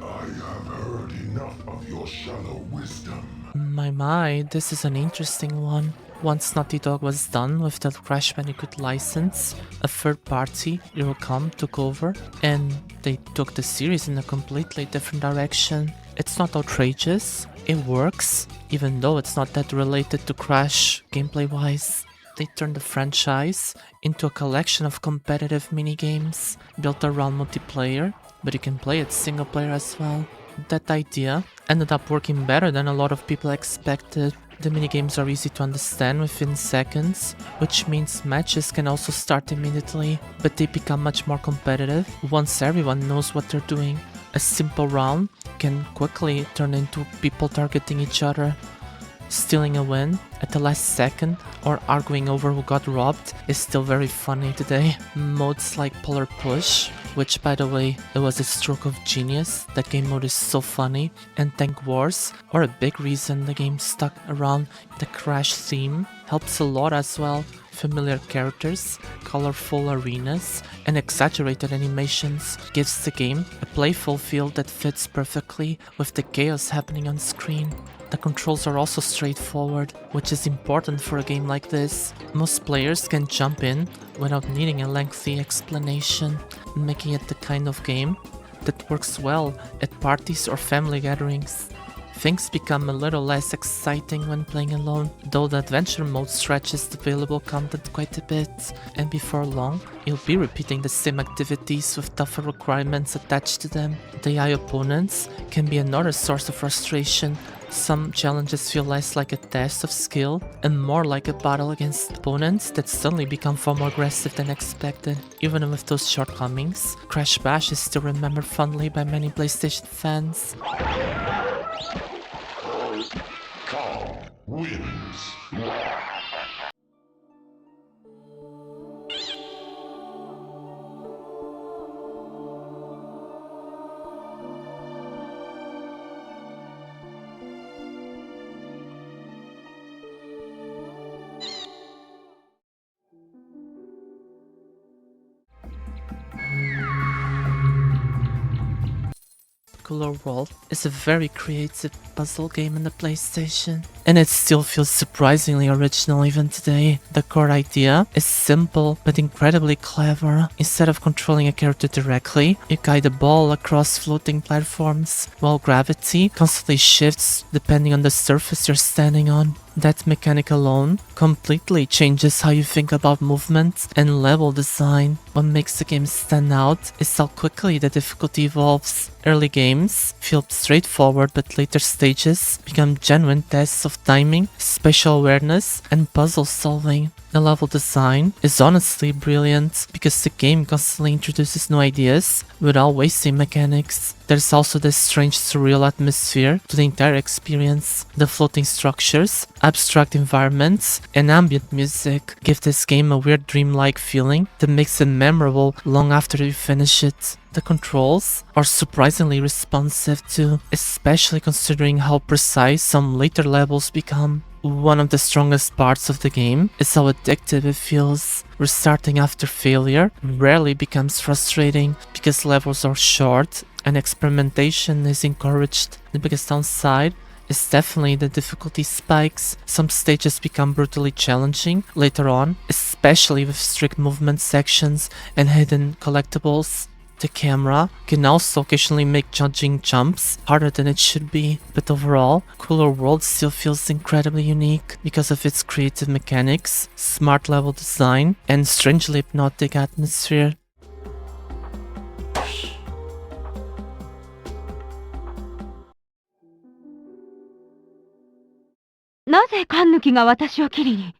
I have heard enough of your shallow wisdom. My, this is an interesting one. Once Naughty Dog was done with the Crash Bandicoot license, a third party, Eurocom, took over, and they took the series in a completely different direction. It's not outrageous, it works, even though it's not that related to Crash gameplay-wise. They turned the franchise into a collection of competitive minigames built around multiplayer, but you can play it single player as well. That idea ended up working better than a lot of people expected. The minigames are easy to understand within seconds, which means matches can also start immediately, but they become much more competitive once everyone knows what they're doing. A simple round can quickly turn into people targeting each other. Stealing a win at the last second or arguing over who got robbed is still very funny today. Modes like Polar Push which by the way, it was a stroke of genius. That game mode is so funny. And Tank Wars are a big reason the game stuck around. The Crash theme helps a lot as well. Familiar characters, colorful arenas, and exaggerated animations gives the game a playful feel that fits perfectly with the chaos happening on screen. The controls are also straightforward, which is important for a game like this. Most players can jump in without needing a lengthy explanation, making it the kind of game that works well at parties or family gatherings. Things become a little less exciting when playing alone, though the adventure mode stretches the available content quite a bit, and before long, you'll be repeating the same activities with tougher requirements attached to them. The AI opponents can be another source of frustration. Some challenges feel less like a test of skill and more like a battle against opponents that suddenly become far more aggressive than expected. Even with those shortcomings, Crash Bash is still remembered fondly by many PlayStation fans. Wins. Kula World is a very creative puzzle game in the PlayStation, and it still feels surprisingly original even today. The core idea is simple but incredibly clever. Instead of controlling a character directly, you guide a ball across floating platforms, while gravity constantly shifts depending on the surface you're standing on. That mechanic alone completely changes how you think about movement and level design. What makes the game stand out is how quickly the difficulty evolves. Early games feel straightforward, but later stages become genuine tests of timing, spatial awareness, and puzzle solving. The level design is honestly brilliant because the game constantly introduces new ideas without wasting mechanics. There's also this strange surreal atmosphere to the entire experience. The floating structures, abstract environments, and ambient music give this game a weird dreamlike feeling that makes it memorable long after you finish it. The controls are surprisingly responsive too, especially considering how precise some later levels become. One of the strongest parts of the game is how addictive it feels. Restarting after failure rarely becomes frustrating because levels are short and experimentation is encouraged. The biggest downside is definitely the difficulty spikes. Some stages become brutally challenging later on, especially with strict movement sections and hidden collectibles. The camera can also occasionally make judging jumps harder than it should be, but overall, Kula World still feels incredibly unique because of its creative mechanics, smart level design, and strangely hypnotic atmosphere. なぜ神抜きが私を切りに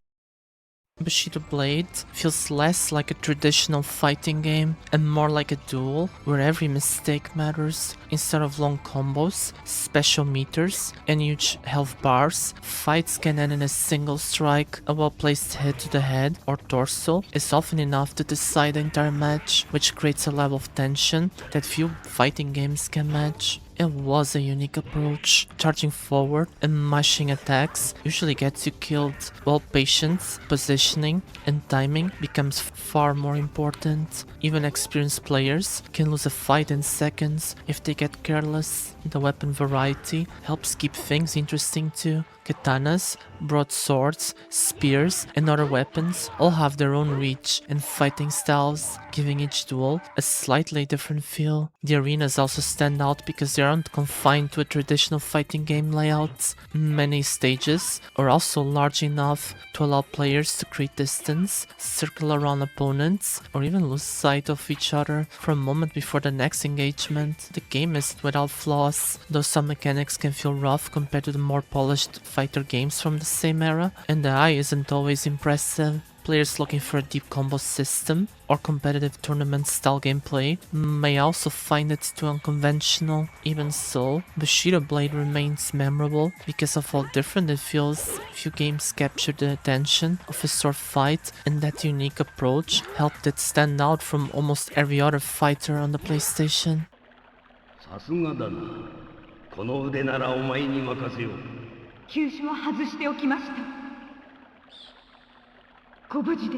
Bushido Blade feels less like a traditional fighting game and more like a duel where every mistake matters. Instead of long combos, special meters, and huge health bars, fights can end in a single strike. A well-placed hit to the head or torso is often enough to decide the entire match, which creates a level of tension that few fighting games can match. It was a unique approach. Charging forward and mashing attacks usually gets you killed, while patience, positioning, and timing becomes far more important. Even experienced players can lose a fight in seconds if they get careless. The weapon variety helps keep things interesting too. Katanas, broadswords, spears, and other weapons all have their own reach and fighting styles, giving each duel a slightly different feel. The arenas also stand out because they aren't confined to a traditional fighting game layout. Many stages are also large enough to allow players to create distance, circle around opponents, or even lose sight of each other for a moment before the next engagement. The game isn't without flaws, though some mechanics can feel rough compared to the more polished fighter games from the same era, and the AI isn't always impressive. Players looking for a deep combo system or competitive tournament-style gameplay may also find it too unconventional. Even so, Bushido Blade remains memorable because of how different it feels. Few games capture the attention of a sword fight, and that unique approach helped it stand out from almost every other fighter on the PlayStation. さすがだな。この腕ならお前に任せよう。球種は外しておきました。ご無事で。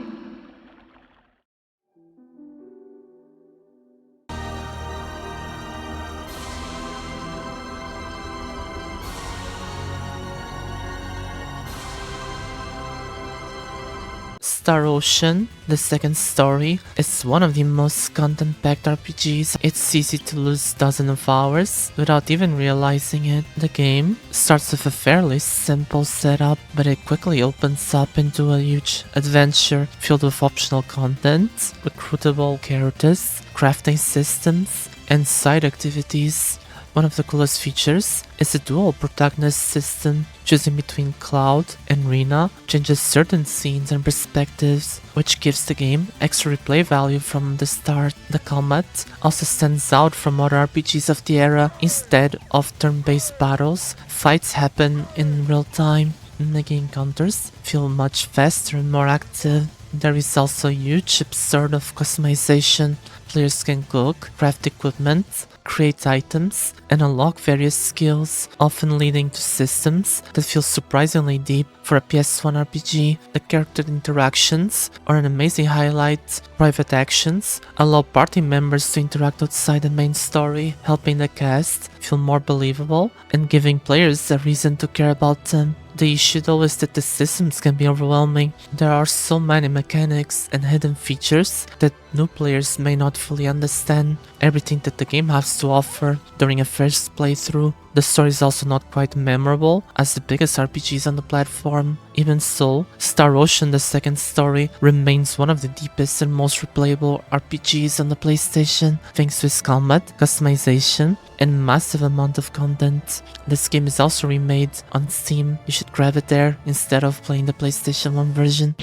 Star Ocean, the second story, is one of the most content-packed RPGs. It's easy to lose dozens of hours without even realizing it. The game starts with a fairly simple setup, but it quickly opens up into a huge adventure filled with optional content, recruitable characters, crafting systems, and side activities. One of the coolest features is the dual protagonist system. Choosing between Cloud and Rena changes certain scenes and perspectives, which gives the game extra replay value from the start. The combat also stands out from other RPGs of the era. Instead of turn-based battles, fights happen in real time, making encounters feel much faster and more active. There is also a huge absurd of customization. Players can cook, craft equipment, create items, and unlock various skills, often leading to systems that feel surprisingly deep for a PS1 RPG. The character interactions are an amazing highlight. Private actions allow party members to interact outside the main story, helping the cast feel more believable and giving players a reason to care about them. The issue though is that the systems can be overwhelming. There are so many mechanics and hidden features that new players may not fully understand everything that the game has to offer during a first playthrough. The story is also not quite memorable as the biggest RPGs on the platform. Even so, Star Ocean, the second story, remains one of the deepest and most replayable RPGs on the PlayStation, thanks to its combat, customization, and massive amount of content. This game is also remade on Steam. You should grab it there instead of playing the PlayStation 1 version.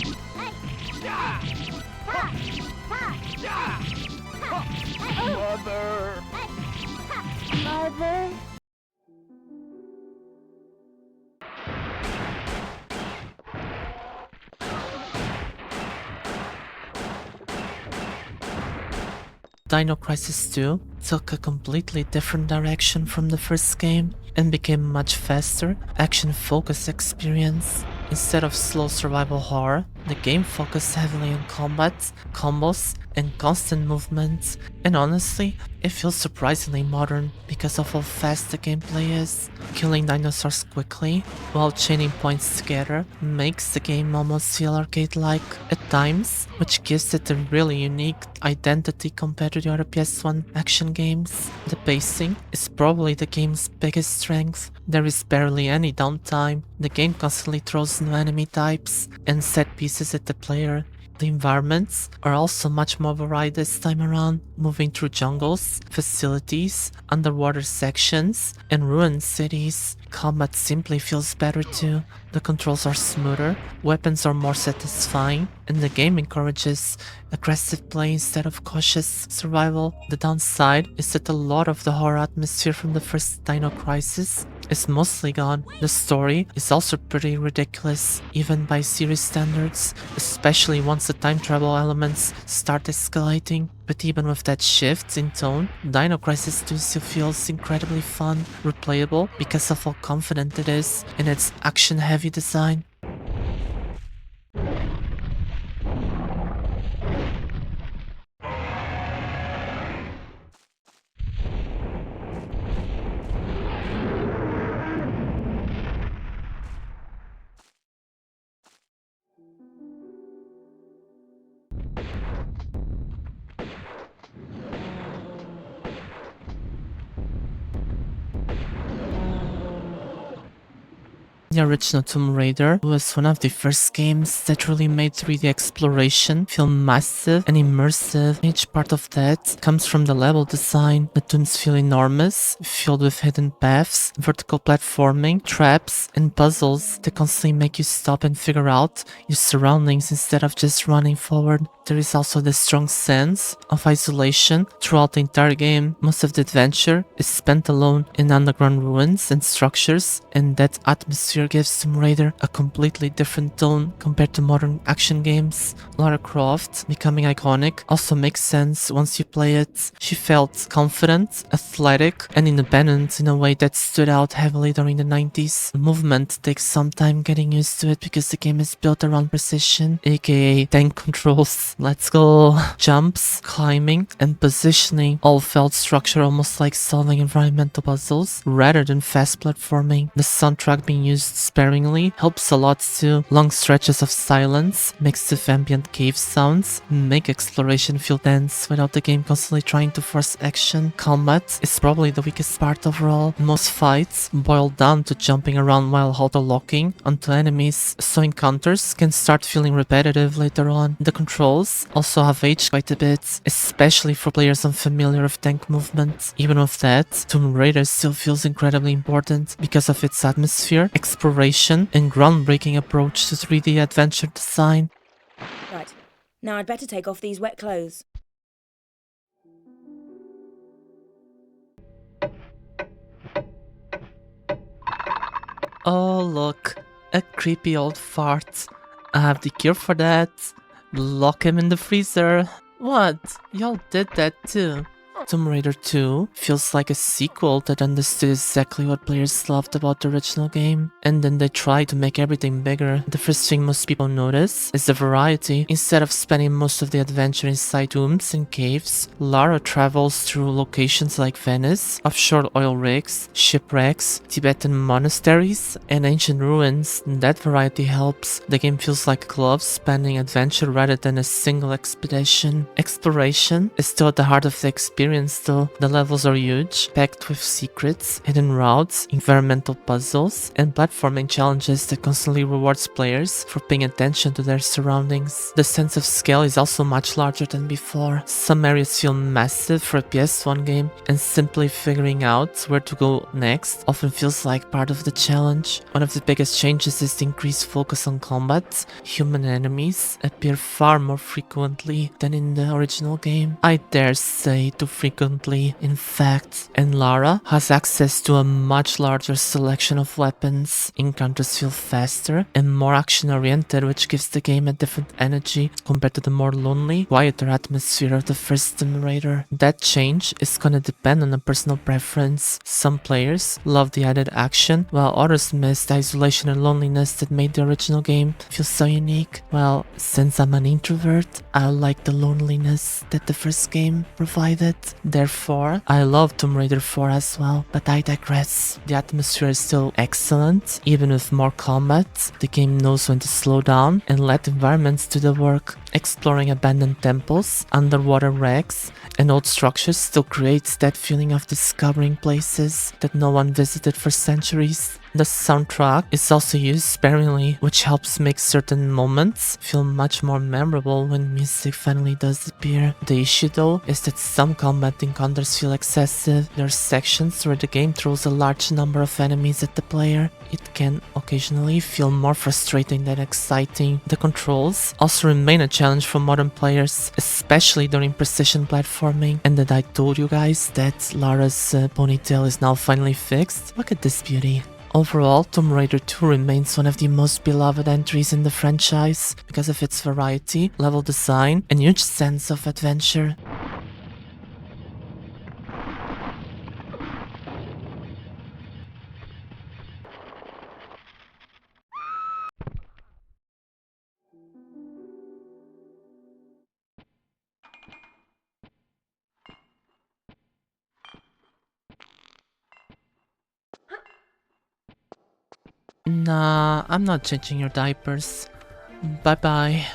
Mother. Dino Crisis 2 took a completely different direction from the first game and became a much faster, action-focused experience. Instead of slow survival horror, the game focused heavily on combat, combos, and constant movement, and honestly, it feels surprisingly modern because of how fast the gameplay is. Killing dinosaurs quickly while chaining points together makes the game almost feel arcade-like at times, which gives it a really unique identity compared to the other PS1 action games. The pacing is probably the game's biggest strength. There is barely any downtime. The game constantly throws new enemy types and set pieces at the player. The environments are also much more varied this time around, moving through jungles, facilities, underwater sections, and ruined cities. Combat simply feels better too. The controls are smoother, weapons are more satisfying, and the game encourages aggressive play instead of cautious survival. The downside is that a lot of the horror atmosphere from the first Dino Crisis is mostly gone. The story is also pretty ridiculous, even by series standards, especially once the time travel elements start escalating. But even with that shift in tone, Dino Crisis 2 still feels incredibly fun, replayable because of how confident it is in its action-heavy design. The original Tomb Raider was one of the first games that really made 3D exploration feel massive and immersive. Each part of that comes from the level design. The tombs feel enormous, filled with hidden paths, vertical platforming, traps, and puzzles that constantly make you stop and figure out your surroundings instead of just running forward. There is also this strong sense of isolation throughout the entire game. Most of the adventure is spent alone in underground ruins and structures, and that atmosphere gives Tomb Raider a completely different tone compared to modern action games. Lara Croft becoming iconic also makes sense once you play it. She felt confident, athletic, and independent in a way that stood out heavily during the 90s. Movement takes some time getting used to it because the game is built around precision, aka tank controls. Let's go. Jumps, climbing, and positioning all felt structured almost like solving environmental puzzles rather than fast platforming. The soundtrack being used sparingly helps a lot too. Long stretches of silence mixed with ambient cave sounds make exploration feel tense without the game constantly trying to force action. Combat is probably the weakest part overall. Most fights boil down to jumping around while auto-locking onto enemies, so encounters can start feeling repetitive later on. The controls also have aged quite a bit, especially for players unfamiliar with tank movement. Even with that, Tomb Raider still feels incredibly important because of its atmosphere, exploration, and groundbreaking approach to 3D adventure design. Right, now I'd better take off these wet clothes. Oh look, a creepy old fart. I have the cure for that. Lock him in the freezer. What? Y'all did that too. Tomb Raider 2 feels like a sequel that understood exactly what players loved about the original game, and then they tried to make everything bigger. The first thing most people notice is the variety. Instead of spending most of the adventure inside tombs and caves, Lara travels through locations like Venice, offshore oil rigs, shipwrecks, Tibetan monasteries, and ancient ruins. That variety helps. The game feels like a glove spanning adventure rather than a single expedition. Exploration is still at the heart of the experience though. The levels are huge, packed with secrets, hidden routes, environmental puzzles, and platforming challenges that constantly rewards players for paying attention to their surroundings. The sense of scale is also much larger than before. Some areas feel massive for a PS1 game, and simply figuring out where to go next often feels like part of the challenge. One of the biggest changes is the increased focus on combat. Human enemies appear far more frequently than in the original game. I dare say too frequently, in fact, and Lara has access to a much larger selection of weapons. Encounters feel faster and more action-oriented, which gives the game a different energy compared to the more lonely, quieter atmosphere of the first Tomb Raider. That change is gonna depend on a personal preference. Some players love the added action, while others miss the isolation and loneliness that made the original game feel so unique. Well, since I'm an introvert, I like the loneliness that the first game provided. Therefore, I love Tomb Raider 4 as well, but I digress. The atmosphere is still excellent, even with more combat. The game knows when to slow down and let environments do the work. Exploring abandoned temples, underwater wrecks, and old structures still creates that feeling of discovering places that no one visited for centuries. The soundtrack is also used sparingly, which helps make certain moments feel much more memorable when music finally does appear. The issue though is that some combat encounters feel excessive. There are sections where the game throws a large number of enemies at the player. It can occasionally feel more frustrating than exciting. The controls also remain a challenge for modern players, especially during precision platforming. And that I told you guys that Lara's ponytail is now finally fixed. Look at this beauty. Overall, Tomb Raider 2 remains one of the most beloved entries in the franchise because of its variety, level design, and huge sense of adventure. Nah, I'm not changing your diapers. Bye bye.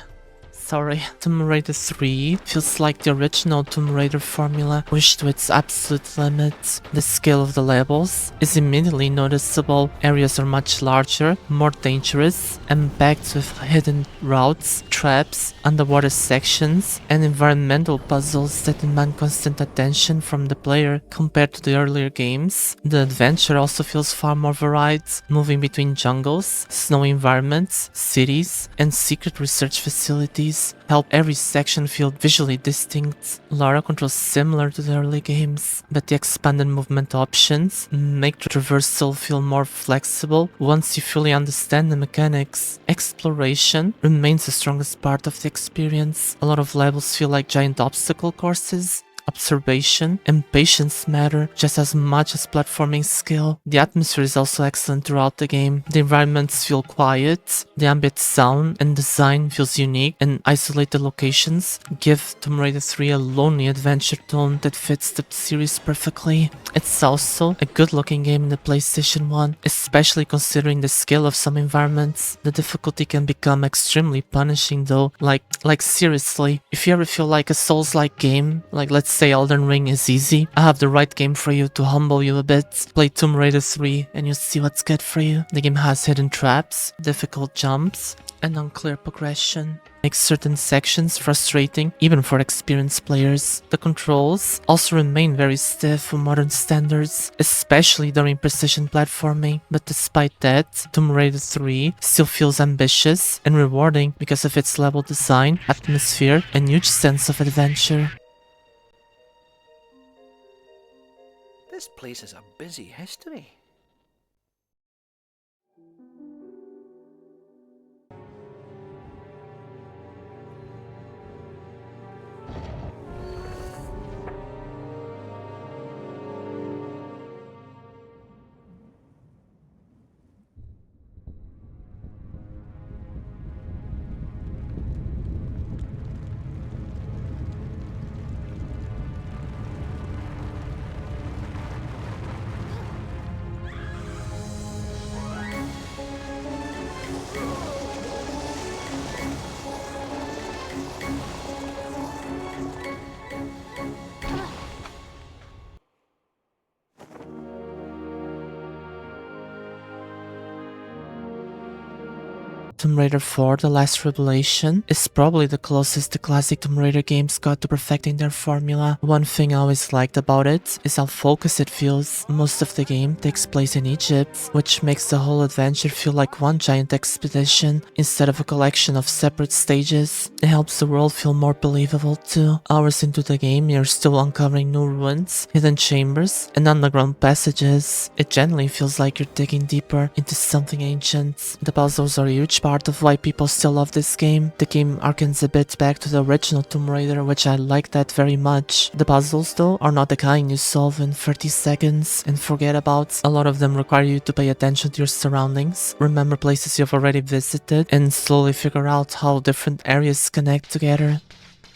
Sorry. Tomb Raider 3 feels like the original Tomb Raider formula pushed to its absolute limit. The scale of the levels is immediately noticeable. Areas are much larger, more dangerous, and packed with hidden routes, traps, underwater sections, and environmental puzzles that demand constant attention from the player compared to the earlier games. The adventure also feels far more varied, moving between jungles, snowy environments, cities, and secret research facilities help every section feel visually distinct. Lara controls similar to the early games, but the expanded movement options make traversal feel more flexible once you fully understand the mechanics. Exploration remains the strongest part of the experience. A lot of levels feel like giant obstacle courses. Observation and patience matter just as much as platforming skill. The atmosphere is also excellent throughout the game. The environments feel quiet, the ambient sound and design feels unique, and isolated locations give Tomb Raider 3 a lonely adventure tone that fits the series perfectly. It's also a good looking game in the PlayStation 1, especially considering the scale of some environments. The difficulty can become extremely punishing though, like seriously. If you ever feel like a Souls-like game, like let's say Elden Ring is easy, I have the right game for you to humble you a bit. Play Tomb Raider 3 and you'll see what's good for you. The game has hidden traps, difficult jumps, and unclear progression. Makes certain sections frustrating even for experienced players. The controls also remain very stiff for modern standards, especially during precision platforming, but despite that, Tomb Raider 3 still feels ambitious and rewarding because of its level design, atmosphere, and huge sense of adventure. This place is a busy history. Tomb Raider 4 The Last Revelation is probably the closest the classic Tomb Raider games got to perfecting their formula. One thing I always liked about it is how focused it feels. Most of the game takes place in Egypt, which makes the whole adventure feel like one giant expedition instead of a collection of separate stages. It helps the world feel more believable too. Hours into the game, you're still uncovering new ruins, hidden chambers, and underground passages. It generally feels like you're digging deeper into something ancient. The puzzles are a huge part of why people still love this game. The game harkens a bit back to the original Tomb Raider, which I like that very much. The puzzles though are not the kind you solve in 30 seconds and forget about. A lot of them require you to pay attention to your surroundings, remember places you've already visited, and slowly figure out how different areas connect together.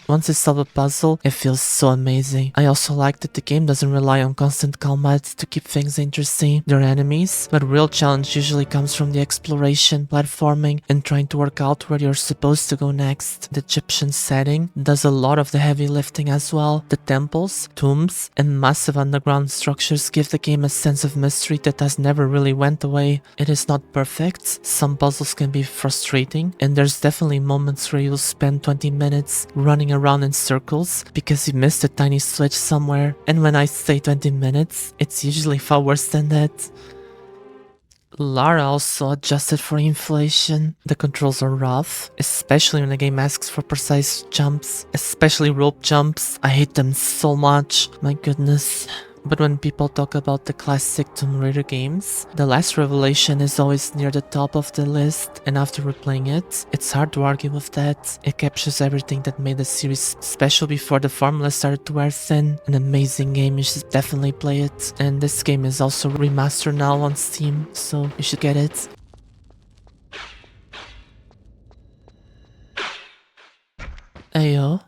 Once you solve a puzzle, it feels so amazing. I also like that the game doesn't rely on constant combat to keep things interesting. There are enemies, but real challenge usually comes from the exploration, platforming, and trying to work out where you're supposed to go next. The Egyptian setting does a lot of the heavy lifting as well. The temples, tombs, and massive underground structures give the game a sense of mystery that has never really went away. It is not perfect, some puzzles can be frustrating, and there's definitely moments where you'll spend 20 minutes running around in circles because you missed a tiny switch somewhere, and when I say 20 minutes, it's usually far worse than that. Lara also adjusted for inflation. The controls are rough, especially when the game asks for precise jumps, especially rope jumps. I hate them so much, my goodness. But when people talk about the classic Tomb Raider games, The Last Revelation is always near the top of the list, and after replaying it, it's hard to argue with that. It captures everything that made the series special before the formula started to wear thin. An amazing game, you should definitely play it. And this game is also remastered now on Steam, so you should get it. Ayo.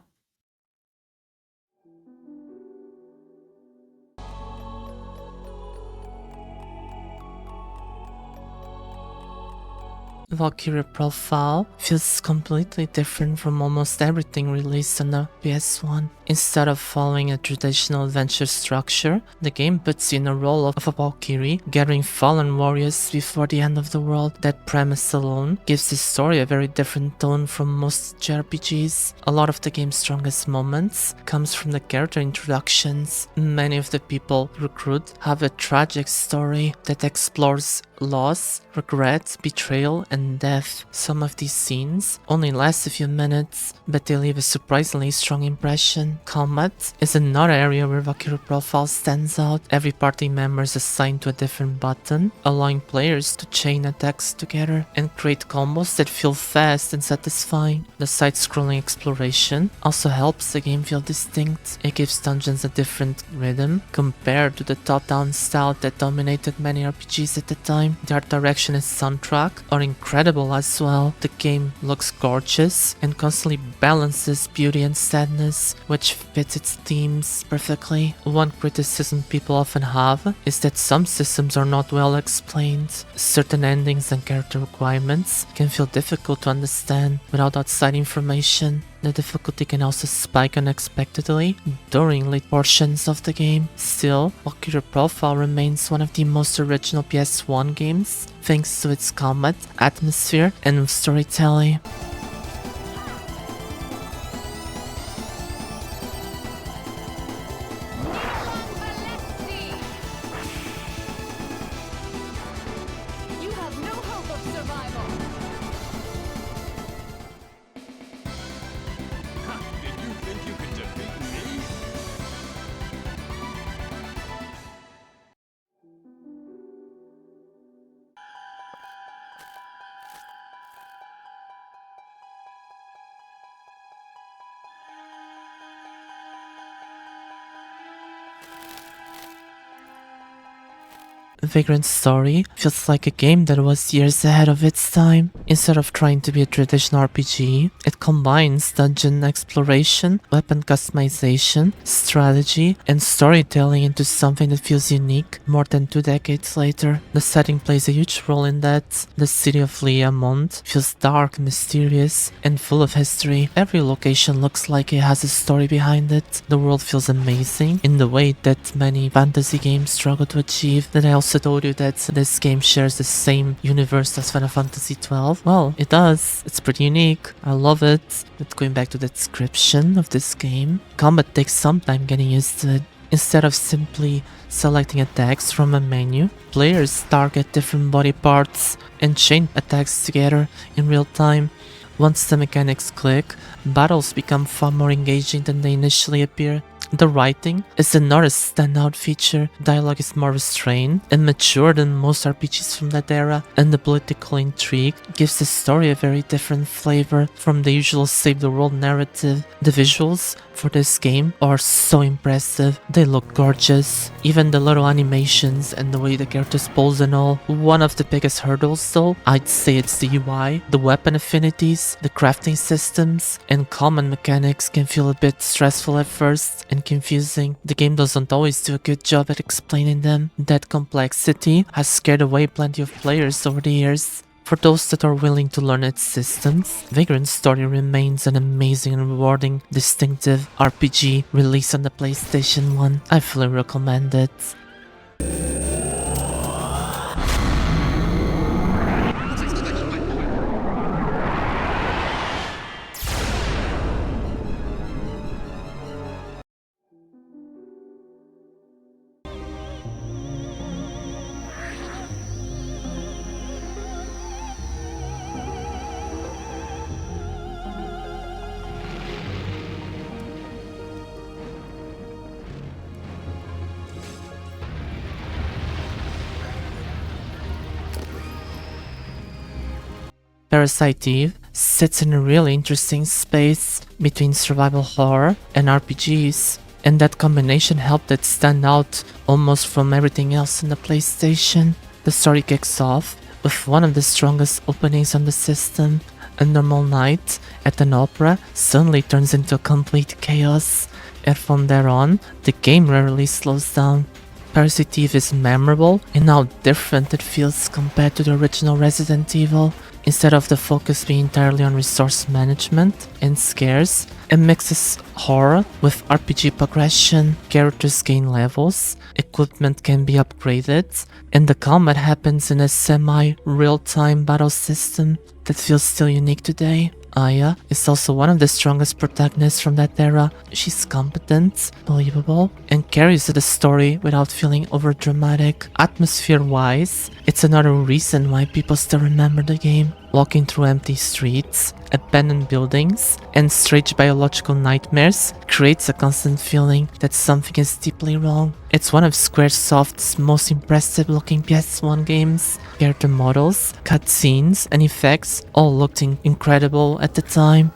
Valkyrie Profile feels completely different from almost everything released on the PS1. Instead of following a traditional adventure structure, the game puts you in the role of a Valkyrie, gathering fallen warriors before the end of the world. That premise alone gives the story a very different tone from most JRPGs. A lot of the game's strongest moments comes from the character introductions. Many of the people recruit have a tragic story that explores loss, regret, betrayal, and death. Some of these scenes only last a few minutes, but they leave a surprisingly strong impression. Combat is another area where Valkyrie Profile stands out. Every party member is assigned to a different button, allowing players to chain attacks together and create combos that feel fast and satisfying. The side-scrolling exploration also helps the game feel distinct. It gives dungeons a different rhythm compared to the top-down style that dominated many RPGs at the time. The art direction and soundtrack are incredible as well. The game looks gorgeous and constantly balances beauty and sadness, which fits its themes perfectly. One criticism people often have is that some systems are not well explained. Certain endings and character requirements can feel difficult to understand without outside information. The difficulty can also spike unexpectedly during late portions of the game. Still, Valkyrie Profile remains one of the most original PS1 games, thanks to its combat, atmosphere, and storytelling. Vagrant Story feels like a game that was years ahead of its time. Instead of trying to be a traditional RPG, it combines dungeon exploration, weapon customization, strategy, and storytelling into something that feels unique more than 2 decades later. The setting plays a huge role in that. The city of Liamont feels dark, mysterious, and full of history. Every location looks like it has a story behind it. The world feels amazing in the way that many fantasy games struggle to achieve. That I also told you that this game shares the same universe as Final Fantasy XII. Well, it does. It's pretty unique. I love it. But going back to the description of this game, combat takes some time getting used to it. Instead of simply selecting attacks from a menu, players target different body parts and chain attacks together in real time. Once the mechanics click, battles become far more engaging than they initially appear. The writing is another standout feature. Dialogue is more restrained and mature than most RPGs from that era, and the political intrigue gives the story a very different flavor from the usual save the world narrative. The visuals for this game are so impressive. They look gorgeous. Even the little animations and the way the characters pose and all. One of the biggest hurdles though, I'd say it's the UI. The weapon affinities, the crafting systems, and common mechanics can feel a bit stressful at first and confusing. The game doesn't always do a good job at explaining them. That complexity has scared away plenty of players over the years. For those that are willing to learn its systems, Vagrant Story remains an amazing and rewarding, distinctive RPG released on the PlayStation 1. I fully recommend it. Parasite Eve sits in a really interesting space between survival horror and RPGs, and that combination helped it stand out almost from everything else in the PlayStation. The story kicks off with one of the strongest openings on the system. A normal night at an opera suddenly turns into complete chaos, and from there on, the game rarely slows down. Parasite Eve is memorable in how different it feels compared to the original Resident Evil. Instead of the focus being entirely on resource management and scares, it mixes horror with RPG progression, characters gain levels, equipment can be upgraded, and the combat happens in a semi-real-time battle system that feels still unique today. Aya is also one of the strongest protagonists from that era. She's competent, believable, and carries the story without feeling overdramatic. Atmosphere-wise, it's another reason why people still remember the game. Walking through empty streets, abandoned buildings, and strange biological nightmares creates a constant feeling that something is deeply wrong. It's one of Squaresoft's most impressive looking PS1 games. Character models, cutscenes, and effects all looked incredible at the time.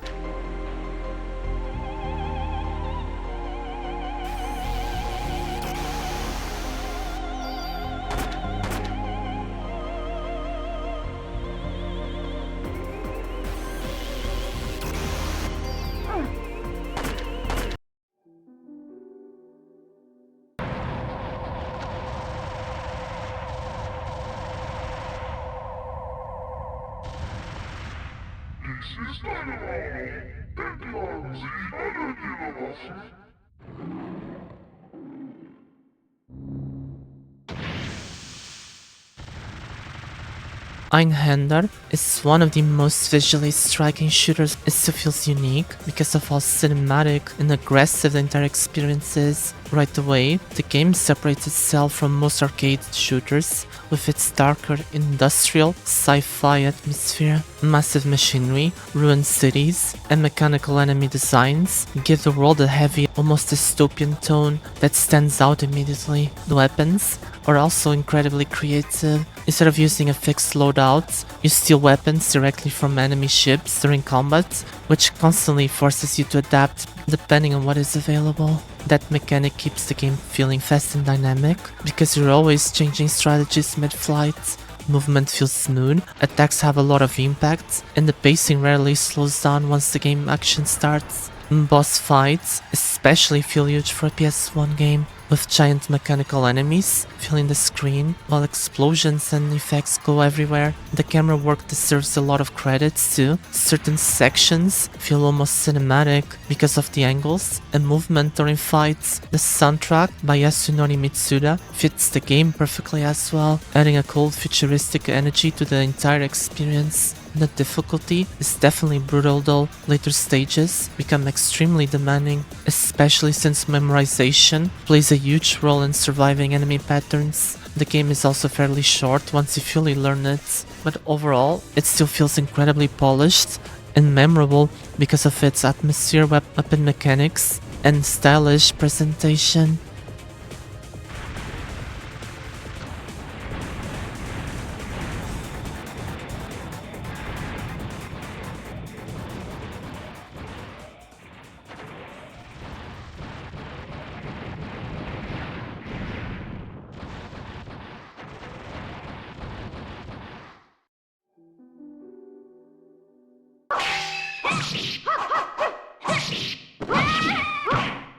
Einhänder is one of the most visually striking shooters. It still feels unique because of how cinematic and aggressive the entire experience is. Right away, the game separates itself from most arcade shooters with its darker industrial sci-fi atmosphere. Massive machinery, ruined cities, and mechanical enemy designs give the world a heavy, almost dystopian tone that stands out immediately. The weapons are also incredibly creative. Instead of using a fixed loadout, you steal weapons directly from enemy ships during combat, which constantly forces you to adapt depending on what is available. That mechanic keeps the game feeling fast and dynamic, because you're always changing strategies mid-flight. Movement feels smooth, attacks have a lot of impact, and the pacing rarely slows down once the game action starts. Boss fights especially feel huge for a PS1 game, with giant mechanical enemies filling the screen, while explosions and effects go everywhere. The camera work deserves a lot of credits too. Certain sections feel almost cinematic because of the angles and movement during fights. The soundtrack by Yasunori Mitsuda fits the game perfectly as well, adding a cool futuristic energy to the entire experience. The difficulty is definitely brutal though. Later stages become extremely demanding, especially since memorization plays a huge role in surviving enemy patterns. The game is also fairly short once you fully learn it, but overall it still feels incredibly polished and memorable because of its atmosphere, weapon mechanics, and stylish presentation.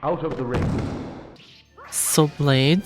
Out of the ring. So Blade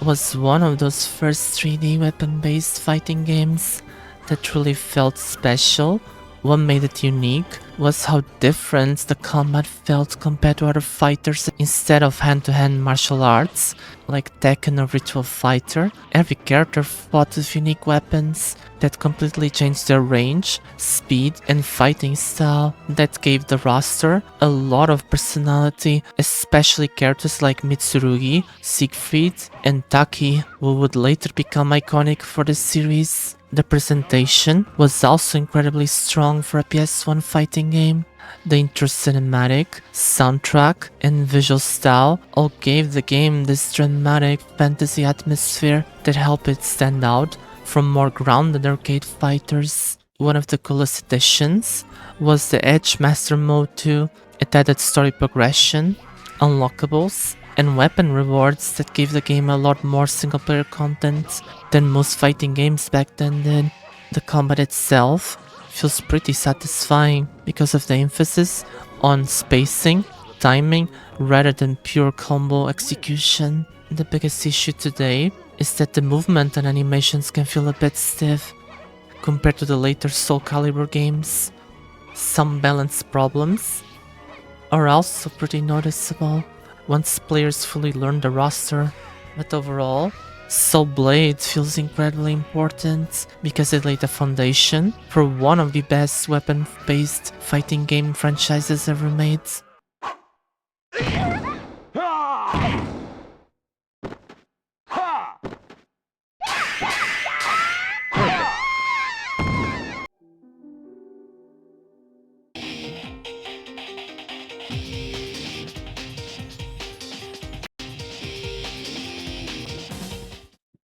was one of those first 3D weapon-based fighting games that truly felt special. What made it unique was how different the combat felt compared to other fighters. Instead of hand-to-hand martial arts like Tekken or Virtual Fighter, every character fought with unique weapons that completely changed their range, speed, and fighting style. That gave the roster a lot of personality, especially characters like Mitsurugi, Siegfried, and Taki, who would later become iconic for the series. The presentation was also incredibly strong for a PS1 fighting game. The intro cinematic, soundtrack, and visual style all gave the game this dramatic fantasy atmosphere that helped it stand out from more grounded arcade fighters. One of the coolest additions was the Edge Master Mode 2. It added story progression, unlockables, and weapon rewards that gave the game a lot more single-player content than most fighting games back then did. The combat itself feels pretty satisfying because of the emphasis on spacing, timing, rather than pure combo execution. The biggest issue today is that the movement and animations can feel a bit stiff. compared to the later Soul Calibur games. Some balance problems are also pretty noticeable once players fully learn the roster, but overall, Soul Blade feels incredibly important because it laid the foundation for one of the best weapon-based fighting game franchises ever made.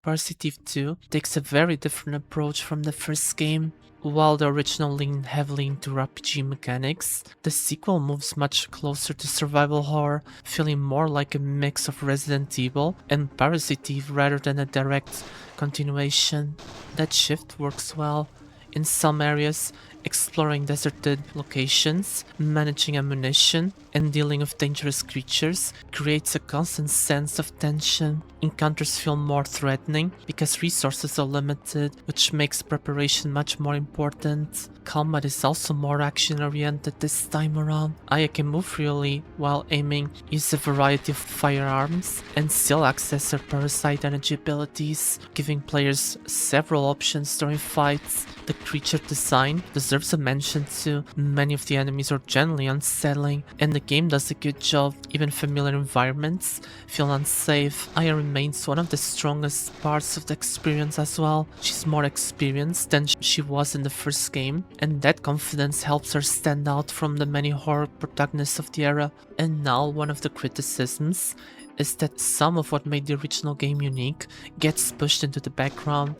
Parasite Eve II takes a very different approach from the first game. While the original leaned heavily into RPG mechanics, the sequel moves much closer to survival horror, feeling more like a mix of Resident Evil and Parasite Eve rather than a direct continuation. That shift works well. In some areas, exploring deserted locations, managing ammunition, and dealing with dangerous creatures creates a constant sense of tension. Encounters feel more threatening because resources are limited, which makes preparation much more important. Combat is also more action-oriented this time around. Aya can move freely while aiming, use a variety of firearms, and still access her parasite energy abilities, giving players several options during fights. The creature design deserves a mention too. Many of the enemies are generally unsettling, and the game does a good job. Even familiar environments feel unsafe. Aya remains one of the strongest parts of the experience as well. She's more experienced than she was in the first game, and that confidence helps her stand out from the many horror protagonists of the era. And now one of the criticisms is that some of what made the original game unique gets pushed into the background.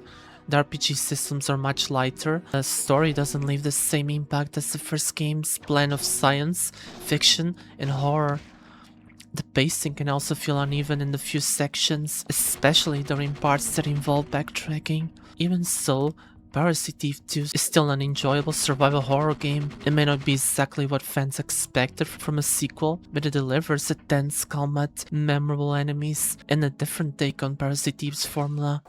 The RPG systems are much lighter, the story doesn't leave the same impact as the first game's blend of science, fiction, and horror. The pacing can also feel uneven in the few sections, especially during parts that involve backtracking. Even so, Parasite Eve II is still an enjoyable survival horror game. It may not be exactly what fans expected from a sequel, but it delivers a tense combat, memorable enemies, and a different take on Parasite Eve's formula.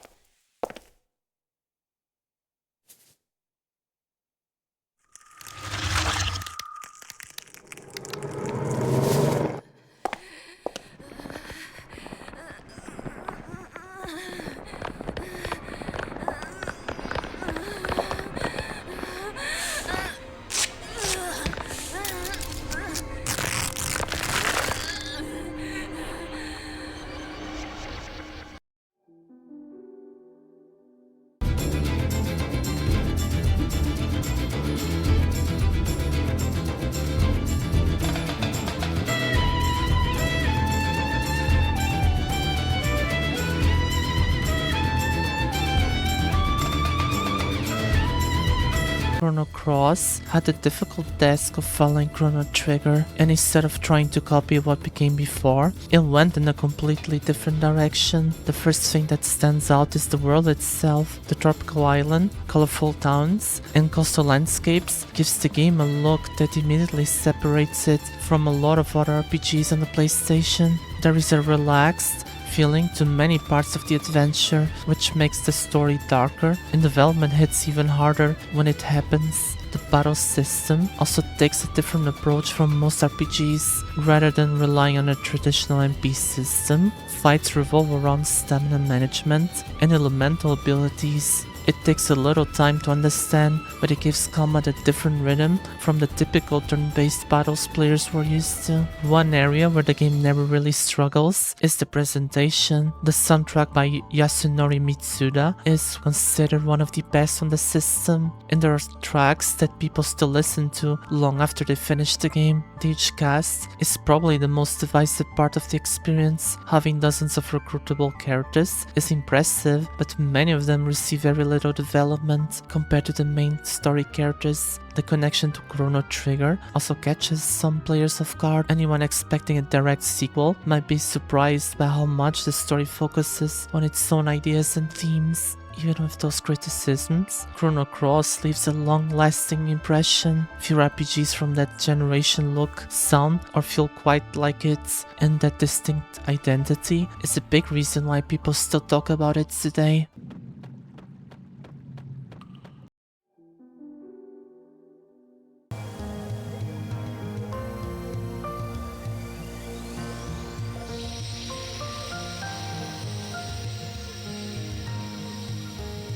Chrono Cross had the difficult task of following Chrono Trigger, and instead of trying to copy what became before, it went in a completely different direction. The first thing that stands out is the world itself. The tropical island, colorful towns, and coastal landscapes gives the game a look that immediately separates it from a lot of other RPGs on the PlayStation. There is a relaxed feeling to many parts of the adventure, which makes the story darker, and development hits even harder when it happens. The battle system also takes a different approach from most RPGs. Rather than relying on a traditional MP system, fights revolve around stamina management and elemental abilities. It takes a little time to understand, but it gives combat a different rhythm from the typical turn-based battles players were used to. One area where the game never really struggles is the presentation. The soundtrack by Yasunori Mitsuda is considered one of the best on the system, and there are tracks that people still listen to long after they finish the game. The huge cast is probably the most divisive part of the experience. Having dozens of recruitable characters is impressive, but many of them receive very little development compared to the main story characters. The connection to Chrono Trigger also catches some players off guard. Anyone expecting a direct sequel might be surprised by how much the story focuses on its own ideas and themes. Even with those criticisms, Chrono Cross leaves a long-lasting impression. Few RPGs from that generation look, sound, or feel quite like it, and that distinct identity is a big reason why people still talk about it today.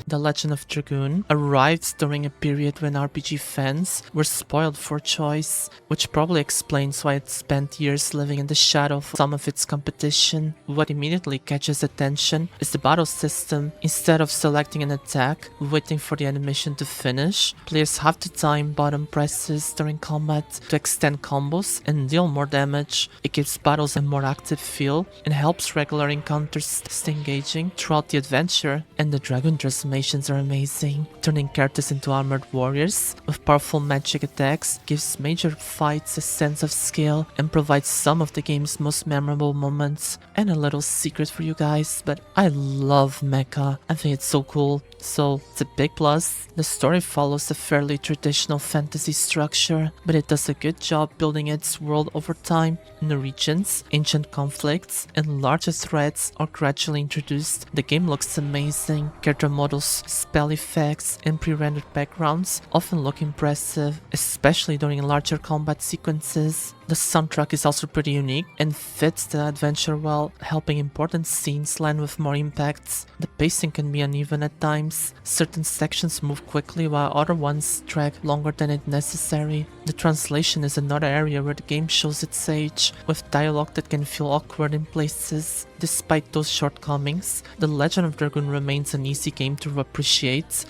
The Legend of Dragoon arrived during a period when RPG fans were spoiled for choice, which probably explains why it spent years living in the shadow of some of its competition. What immediately catches attention is the battle system. Instead of selecting an attack, waiting for the animation to finish, players have to time button presses during combat to extend combos and deal more damage. It gives battles a more active feel and helps regular encounters stay engaging throughout the adventure. And the Dragoon transformations are amazing. Turning characters into armored warriors with powerful magic attacks gives major fights a sense of scale and provides some of the game's most memorable moments. And a little secret for you guys, but I love mecha. I think it's so cool. So it's a big plus. The story follows a fairly traditional fantasy structure, but it does a good job building its world over time. New regions, ancient conflicts, and larger threats are gradually introduced. The game looks amazing. Character models, spell effects, and pre-rendered backgrounds often look impressive, especially during larger combat sequences. The soundtrack is also pretty unique and fits the adventure well, helping important scenes land with more impacts. The pacing can be uneven at times. Certain sections move quickly while other ones drag longer than it necessary. The translation is another area where the game shows its age, with dialogue that can feel awkward in places. Despite those shortcomings, The Legend of Dragoon remains an easy game to appreciate.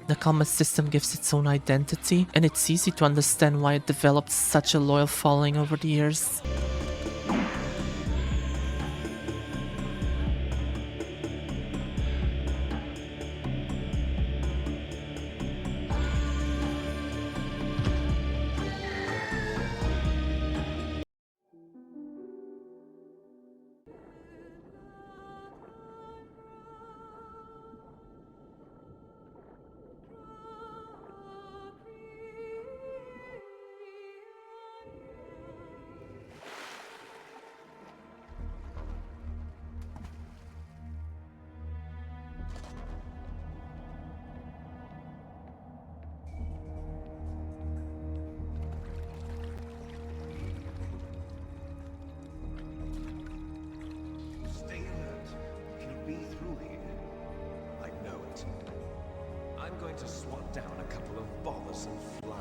The combat system gives its own identity, and it's easy to understand why it developed such a loyal following over the years. To swat down a couple of bothersome flies.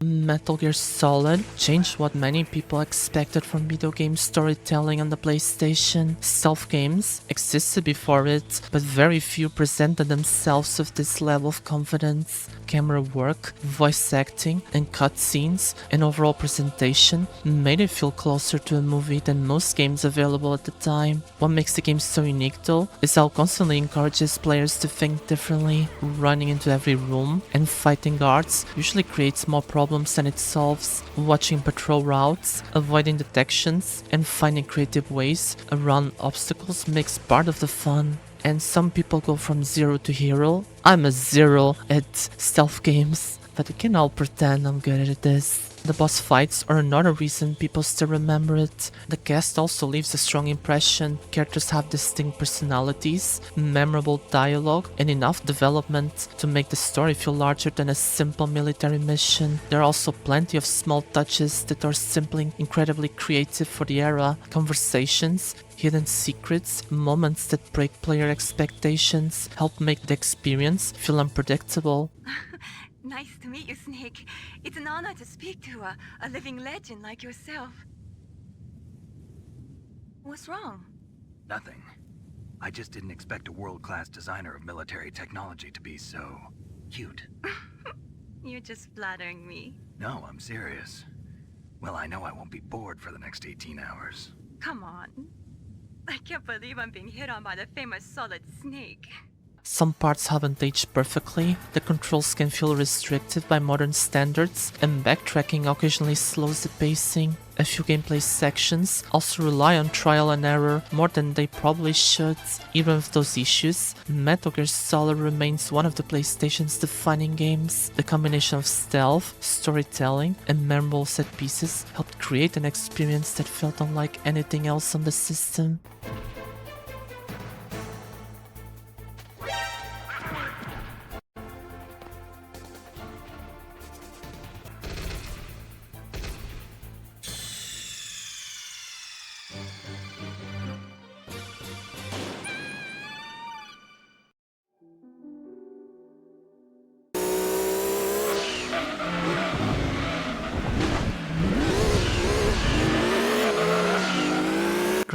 Metal Gear Solid changed what many people expected from video game storytelling on the PlayStation. Stealth games existed before it, but very few presented themselves with this level of confidence. Camera work, voice acting, and cutscenes, and overall presentation made it feel closer to a movie than most games available at the time. What makes the game so unique though is how it constantly encourages players to think differently. Running into every room and fighting guards usually creates more problems than it solves. Watching patrol routes, avoiding detections, and finding creative ways around obstacles makes part of the fun. And some people go from zero to hero. I'm a zero at stealth games, but we can all pretend I'm good at this. The boss fights are another reason people still remember it. The cast also leaves a strong impression. Characters have distinct personalities, memorable dialogue, and enough development to make the story feel larger than a simple military mission. There are also plenty of small touches that are simply incredibly creative for the era. Conversations, hidden secrets, moments that break player expectations help make the experience feel unpredictable. Nice to meet you, Snake. It's an honor to speak to a living legend like yourself. What's wrong? Nothing. I just didn't expect a world-class designer of military technology to be so cute. You're just flattering me. No, I'm serious. Well, I know I won't be bored for the next 18 hours. Come on. I can't believe I'm being hit on by the famous Solid Snake. Some parts haven't aged perfectly, the controls can feel restricted by modern standards, and backtracking occasionally slows the pacing. A few gameplay sections also rely on trial and error more than they probably should. Even with those issues, Metal Gear Solid remains one of the PlayStation's defining games. The combination of stealth, storytelling, and memorable set pieces helped create an experience that felt unlike anything else on the system.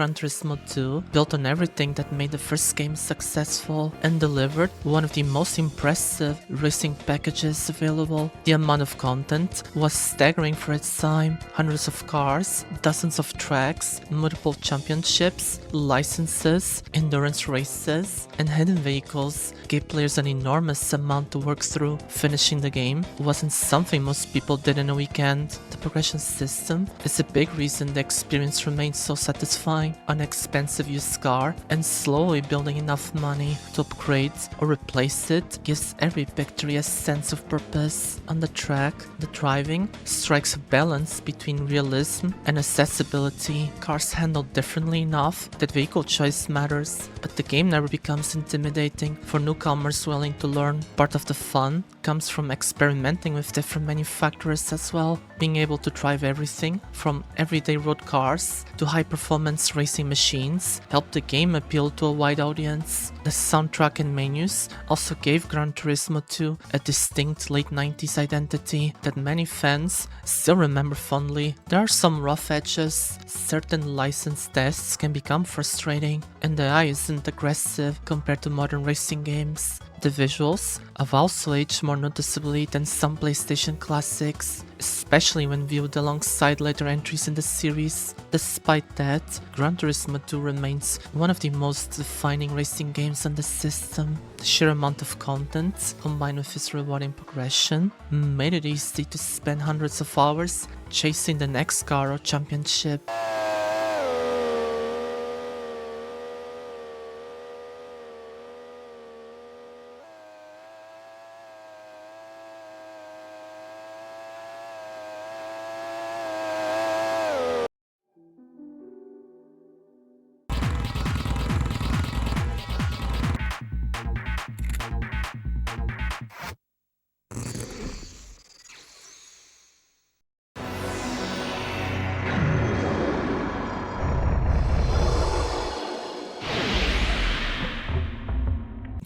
Gran Turismo 2 built on everything that made the first game successful and delivered one of the most impressive racing packages available. The amount of content was staggering for its time. Hundreds of cars, dozens of tracks, multiple championships, licenses, endurance races, and hidden vehicles gave players an enormous amount to work through. Finishing the game wasn't something most people did in a weekend. The progression system is a big reason the experience remains so satisfying. An expensive used car and slowly building enough money to upgrade or replace it gives every victory a sense of purpose. On the track, the driving strikes a balance between realism and accessibility. Cars handled differently enough that vehicle choice matters, but the game never becomes intimidating for newcomers willing to learn. Part of the fun comes from experimenting with different manufacturers as well. Being able to drive everything from everyday road cars to high-performance racing machines helped the game appeal to a wide audience. The soundtrack and menus also gave Gran Turismo 2 a distinct late 90s identity that many fans still remember fondly. There are some rough edges, certain license tests can become frustrating, and the AI isn't aggressive compared to modern racing games. The visuals have also aged more noticeably than some PlayStation classics, especially when viewed alongside later entries in the series. Despite that, Gran Turismo 2 remains one of the most defining racing games on the system. The sheer amount of content, combined with its rewarding progression, made it easy to spend hundreds of hours chasing the next car or championship.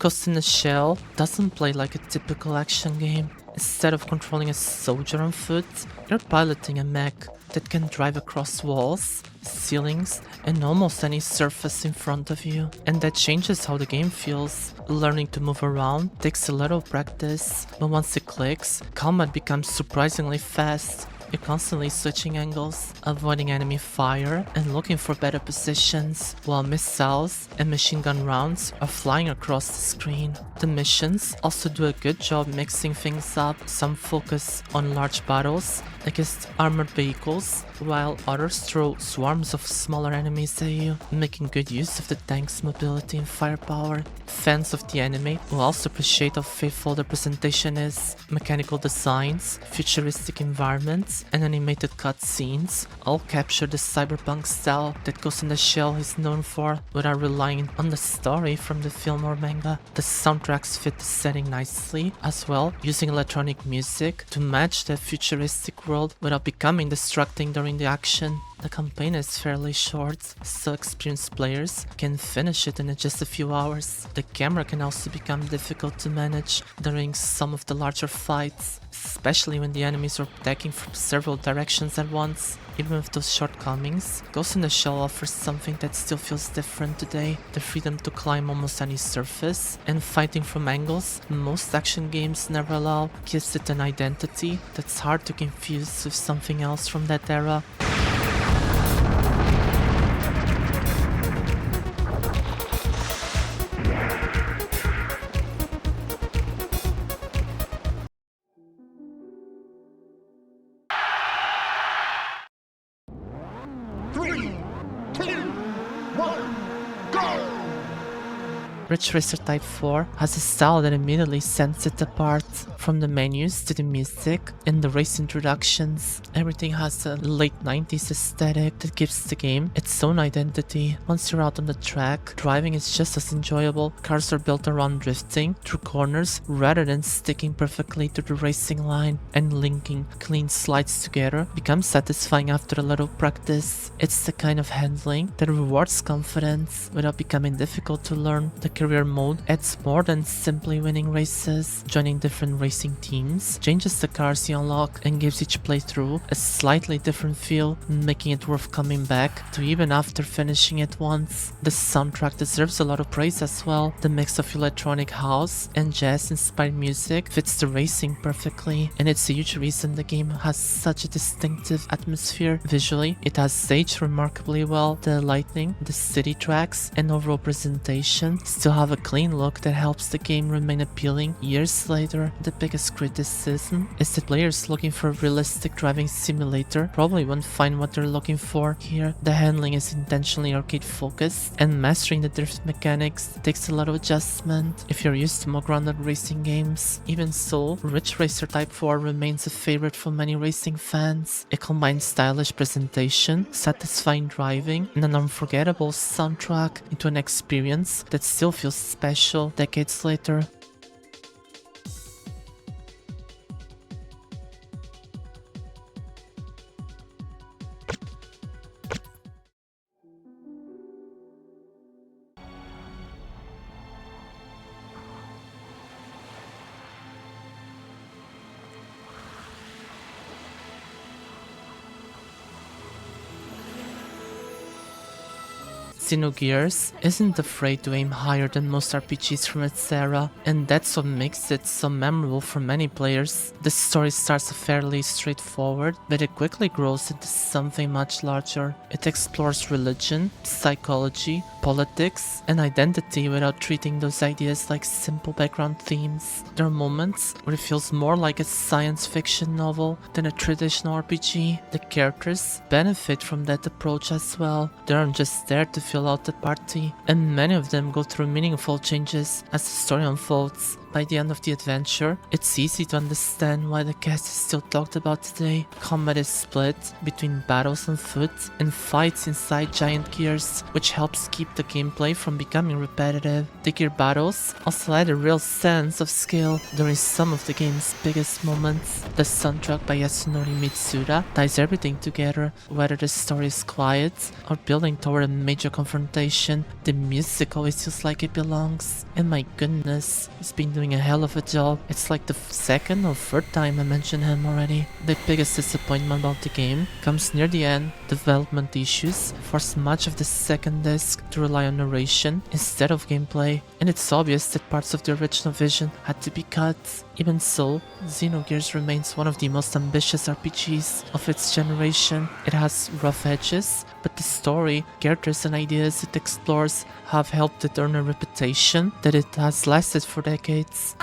Ghost in the Shell doesn't play like a typical action game. Instead of controlling a soldier on foot, you're piloting a mech that can drive across walls, ceilings, and almost any surface in front of you. And that changes how the game feels. Learning to move around takes a little practice, but once it clicks, combat becomes surprisingly fast. You're constantly switching angles, avoiding enemy fire, and looking for better positions, while missiles and machine gun rounds are flying across the screen. The missions also do a good job mixing things up. Some focus on large battles against armored vehicles, while others throw swarms of smaller enemies at you, making good use of the tank's mobility and firepower. Fans of the anime will also appreciate how faithful the presentation is. Mechanical designs, futuristic environments, and animated cutscenes all capture the cyberpunk style that Ghost in the Shell is known for, without relying on the story from the film or manga. The soundtracks fit the setting nicely as well, using electronic music to match the futuristic world without becoming distracting during the action. The campaign is fairly short, so experienced players can finish it in just a few hours. The camera can also become difficult to manage during some of the larger fights, especially when the enemies are attacking from several directions at once. Even with those shortcomings, Ghost in the Shell offers something that still feels different today: the freedom to climb almost any surface and fighting from angles most action games never allow gives it an identity that's hard to confuse with something else from that era. Ridge Racer Type 4 has a style that immediately sets it apart. From the menus to the music and the race introductions, everything has a late 90s aesthetic that gives the game its own identity. Once you're out on the track, driving is just as enjoyable. Cars are built around drifting through corners rather than sticking perfectly to the racing line, and linking clean slides together becomes satisfying after a little practice. It's the kind of handling that rewards confidence without becoming difficult to learn. The career mode adds more than simply winning races. Joining different racing teams, changes the cars you unlock, and gives each playthrough a slightly different feel, making it worth coming back to even after finishing it once. The soundtrack deserves a lot of praise as well. The mix of electronic house and jazz-inspired music fits the racing perfectly, and it's a huge reason the game has such a distinctive atmosphere. Visually, it has aged remarkably well. The lighting, the city tracks, and overall presentation still have a clean look that helps the game remain appealing years later. The biggest criticism is that players looking for a realistic driving simulator probably won't find what they're looking for here. The handling is intentionally arcade focused, and mastering the drift mechanics takes a lot of adjustment if you're used to more grounded racing games. Even so, Ridge Racer Type 4 remains a favorite for many racing fans. It combines stylish presentation, satisfying driving, and an unforgettable soundtrack into an experience that still feels special decades later. Xenogears isn't afraid to aim higher than most RPGs from its era, and that's what makes it so memorable for many players. The story starts fairly straightforward, but it quickly grows into something much larger. It explores religion, psychology, politics, and identity without treating those ideas like simple background themes. There are moments where it feels more like a science fiction novel than a traditional RPG. The characters benefit from that approach as well. They aren't just there to fill out the party, and many of them go through meaningful changes as the story unfolds. By the end of the adventure, it's easy to understand why the cast is still talked about today. Combat is split between battles on foot and fights inside giant gears, which helps keep the gameplay from becoming repetitive. The gear battles also add a real sense of skill during some of the game's biggest moments. The soundtrack by Yasunori Mitsuda ties everything together, whether the story is quiet or building toward a major confrontation. The music always feels like it belongs, and my goodness, it's been doing a hell of a job. It's like the second or third time I mentioned him already. The biggest disappointment about the game comes near the end. Development issues force much of the second disc to rely on narration instead of gameplay, and it's obvious that parts of the original vision had to be cut. Even so, Xenogears remains one of the most ambitious RPGs of its generation. It has rough edges, but the story, characters and ideas it explores have helped it earn a reputation that it has lasted for decades.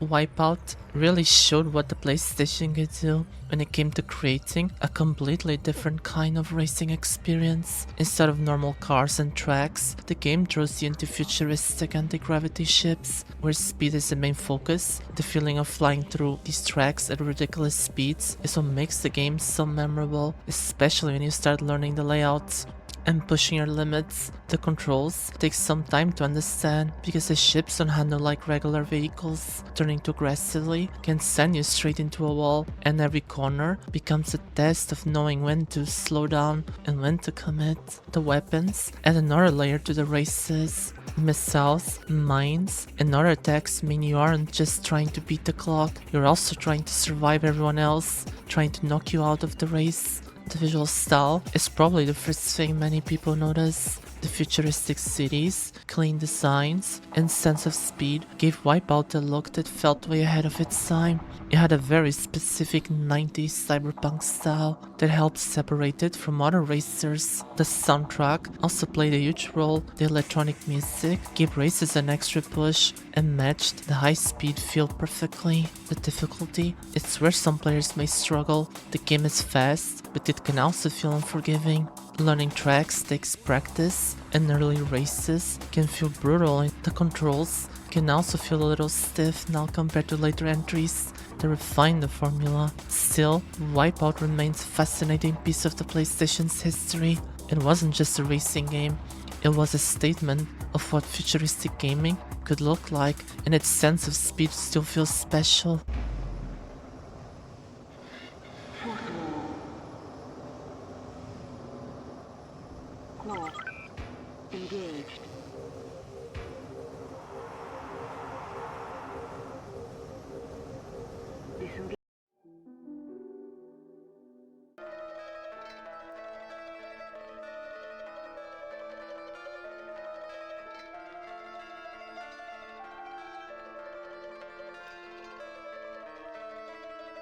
WipEout really showed what the PlayStation could do when it came to creating a completely different kind of racing experience. Instead of normal cars and tracks, the game draws you into futuristic anti-gravity ships, where speed is the main focus. The feeling of flying through these tracks at ridiculous speeds is what makes the game so memorable, especially when you start learning the layouts and pushing your limits. The controls take some time to understand because the ships don't handle like regular vehicles. Turning too aggressively can send you straight into a wall, and every corner becomes a test of knowing when to slow down and when to commit. The weapons add another layer to the races. Missiles, mines, and other attacks mean you aren't just trying to beat the clock, you're also trying to survive everyone else, trying to knock you out of the race. The visual style is probably the first thing many people notice. The futuristic cities, clean designs, and sense of speed gave WipEout a look that felt way ahead of its time. It had a very specific 90s cyberpunk style that helped separate it from other racers. The soundtrack also played a huge role. The electronic music gave races an extra push and matched the high speed feel perfectly. The difficulty is where some players may struggle. The game is fast, but it can also feel unforgiving. Learning tracks takes practice, and early races can feel brutal, and the controls can also feel a little stiff now compared to later entries that refine the formula. Still, WipEout remains a fascinating piece of the PlayStation's history. It wasn't just a racing game, it was a statement of what futuristic gaming could look like, and its sense of speed still feels special. Engaged. Disengage.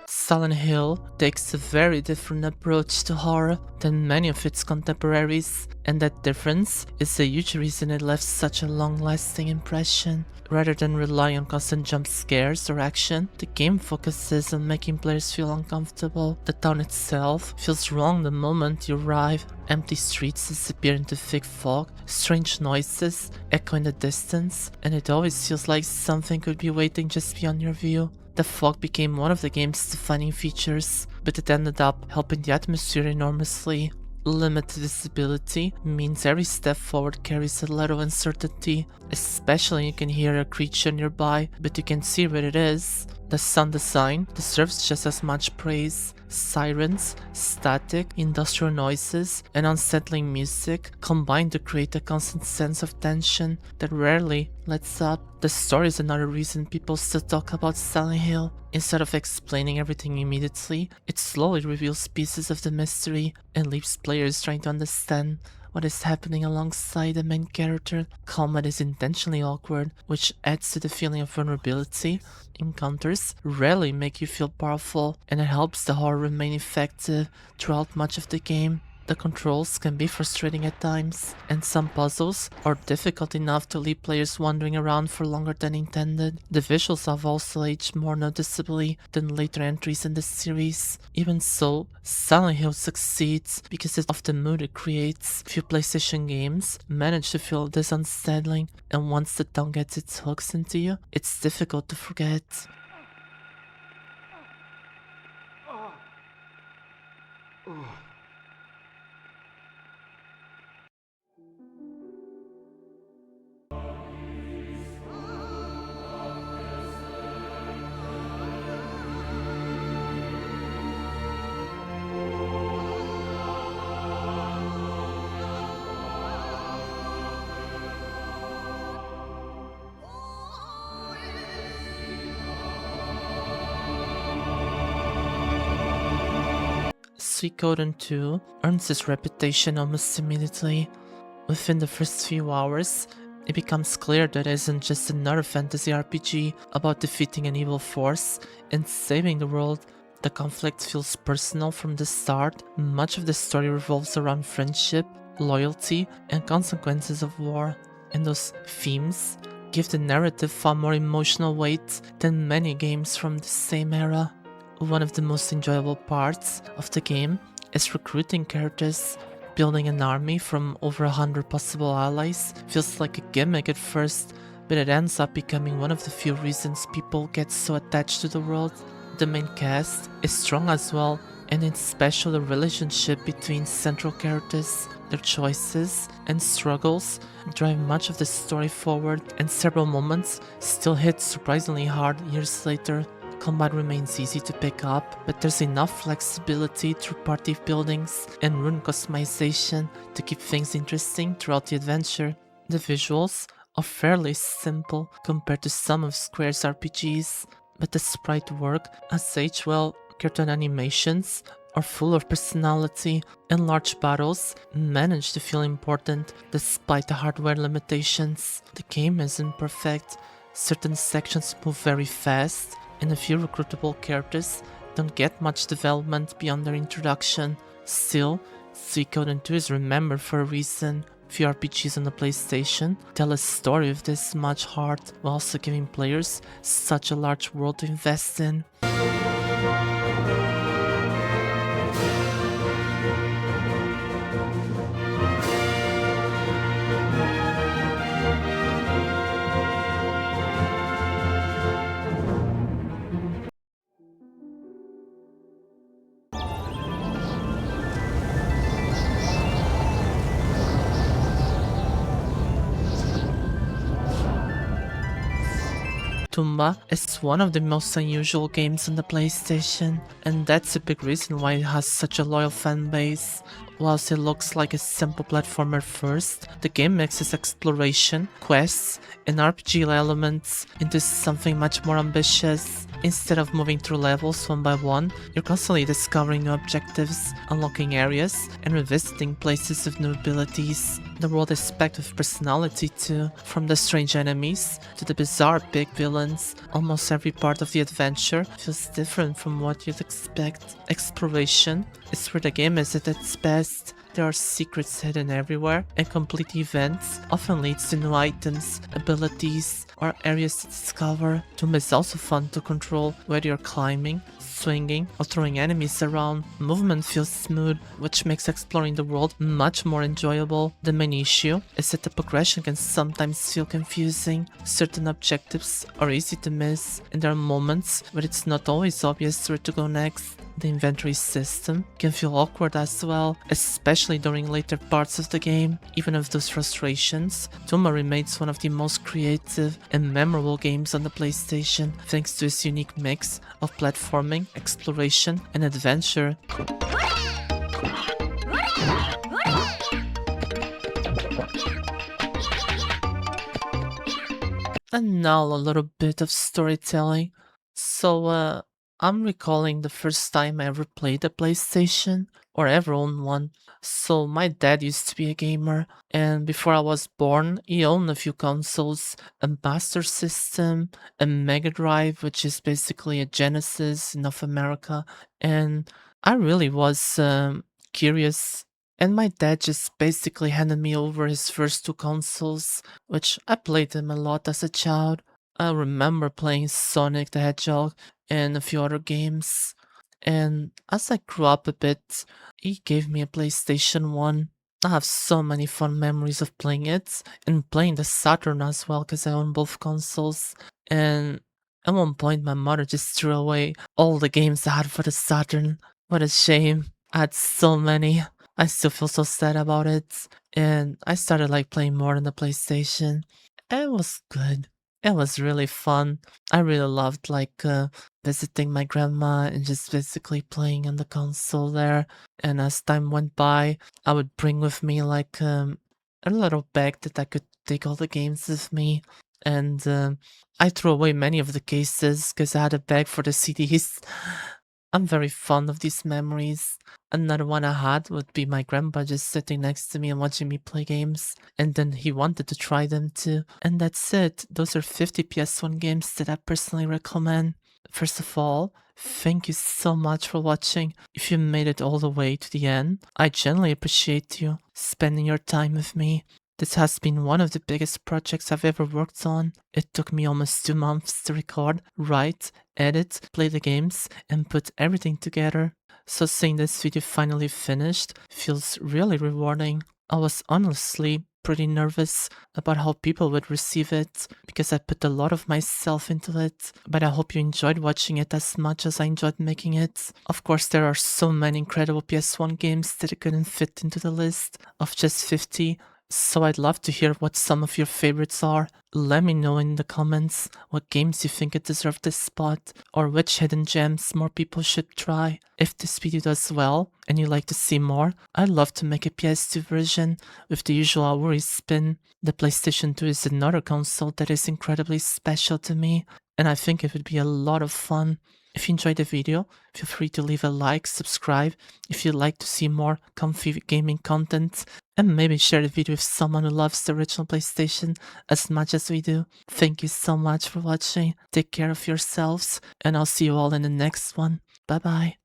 Silent Hill takes a very different approach to horror than many of its contemporaries, and that difference is a huge reason it left such a long-lasting impression. Rather than rely on constant jump scares or action, the game focuses on making players feel uncomfortable. The town itself feels wrong the moment you arrive. Empty streets disappear into thick fog, strange noises echo in the distance, and it always feels like something could be waiting just beyond your view. The fog became one of the game's defining features, but it ended up helping the atmosphere enormously. Limited visibility means every step forward carries a lot of uncertainty, especially when you can hear a creature nearby, but you can see what it is. The sound design deserves just as much praise. Sirens, static, industrial noises, and unsettling music combine to create a constant sense of tension that rarely lets up. The story is another reason people still talk about Silent Hill. Instead of explaining everything immediately, it slowly reveals pieces of the mystery and leaves players trying to understand what is happening alongside the main character. Combat is intentionally awkward, which adds to the feeling of vulnerability. Encounters rarely make you feel powerful, and it helps the horror remain effective throughout much of the game. The controls can be frustrating at times, and some puzzles are difficult enough to leave players wandering around for longer than intended. The visuals have also aged more noticeably than later entries in the series. Even so, Silent Hill succeeds because of the mood it creates. Few PlayStation games manage to feel this unsettling, and once the town gets its hooks into you, it's difficult to forget. Suikoden II earns its reputation almost immediately. Within the first few hours, it becomes clear that it isn't just another fantasy RPG about defeating an evil force and saving the world. The conflict feels personal from the start. Much of the story revolves around friendship, loyalty, and consequences of war. And those themes give the narrative far more emotional weight than many games from the same era. One of the most enjoyable parts of the game is recruiting characters. Building an army from over 100 possible allies feels like a gimmick at first, but it ends up becoming one of the few reasons people get so attached to the world. The main cast is strong as well, and it's special the relationship between central characters. Their choices and struggles drive much of the story forward, and several moments still hit surprisingly hard years later. Combat remains easy to pick up, but there's enough flexibility through party buildings and rune customization to keep things interesting throughout the adventure. The visuals are fairly simple compared to some of Square's RPGs, but the sprite work has aged well. Cartoon animations are full of personality, and large battles manage to feel important despite the hardware limitations. The game isn't perfect. Certain sections move very fast, and a few recruitable characters don't get much development beyond their introduction. Still, Suikoden II is remembered for a reason. Few RPGs on the PlayStation tell a story of this much heart, while also giving players such a large world to invest in. Tumba is one of the most unusual games on the PlayStation, and that's a big reason why it has such a loyal fan base. Whilst it looks like a simple platformer first, the game mixes exploration, quests, and RPG elements into something much more ambitious. Instead of moving through levels one by one, you're constantly discovering new objectives, unlocking areas, and revisiting places with new abilities. The world is packed with personality too, from the strange enemies to the bizarre big villains. Almost every part of the adventure feels different from what you'd expect. Exploration is where the game is at its best. There are secrets hidden everywhere, and complete events often leads to new items, abilities, or areas to discover. Doom is also fun to control, whether you're climbing, swinging, or throwing enemies around. Movement feels smooth, which makes exploring the world much more enjoyable. The main issue is that the progression can sometimes feel confusing. Certain objectives are easy to miss, and there are moments where it's not always obvious where to go next. The inventory system can feel awkward as well, especially during later parts of the game. Even with those frustrations, Tumba remains one of the most creative and memorable games on the PlayStation, thanks to its unique mix of platforming, exploration, and adventure. And now a little bit of storytelling. So, I'm recalling the first time I ever played a PlayStation, or ever owned one. So my dad used to be a gamer, and before I was born, he owned a few consoles, a Master System, a Mega Drive, which is basically a Genesis in North America, and I really was curious. And my dad just basically handed me over his first two consoles, which I played them a lot as a child. I remember playing Sonic the Hedgehog and a few other games. And as I grew up a bit, he gave me a PlayStation 1. I have so many fun memories of playing it and playing the Saturn as well because I own both consoles. And at one point, my mother just threw away all the games I had for the Saturn. What a shame. I had so many. I still feel so sad about it. And I started like playing more on the PlayStation. It was good. It was really fun. I really loved like visiting my grandma and just basically playing on the console there. And as time went by, I would bring with me like a little bag that I could take all the games with me. And I threw away many of the cases because I had a bag for the CDs. I'm very fond of these memories. Another one I had would be my grandpa just sitting next to me and watching me play games, and then he wanted to try them too. And that's it. Those are 50 PS1 games that I personally recommend. First of all, thank you so much for watching. If you made it all the way to the end, I genuinely appreciate you spending your time with me. This has been one of the biggest projects I've ever worked on. It took me almost 2 months to record, write, edit, play the games, and put everything together. So seeing this video finally finished feels really rewarding. I was honestly pretty nervous about how people would receive it because I put a lot of myself into it, but I hope you enjoyed watching it as much as I enjoyed making it. Of course, there are so many incredible PS1 games that it couldn't fit into the list of just 50. So I'd love to hear what some of your favorites are. Let me know in the comments what games you think it deserved this spot, or which hidden gems more people should try. If this video does well and you'd like to see more, I'd love to make a PS2 version with the usual Awoorii spin. The PlayStation 2 is another console that is incredibly special to me, and I think it would be a lot of fun. If you enjoyed the video, feel free to leave a like, subscribe if you'd like to see more comfy gaming content, and maybe share the video with someone who loves the original PlayStation as much as we do. Thank you so much for watching, take care of yourselves, and I'll see you all in the next one. Bye bye.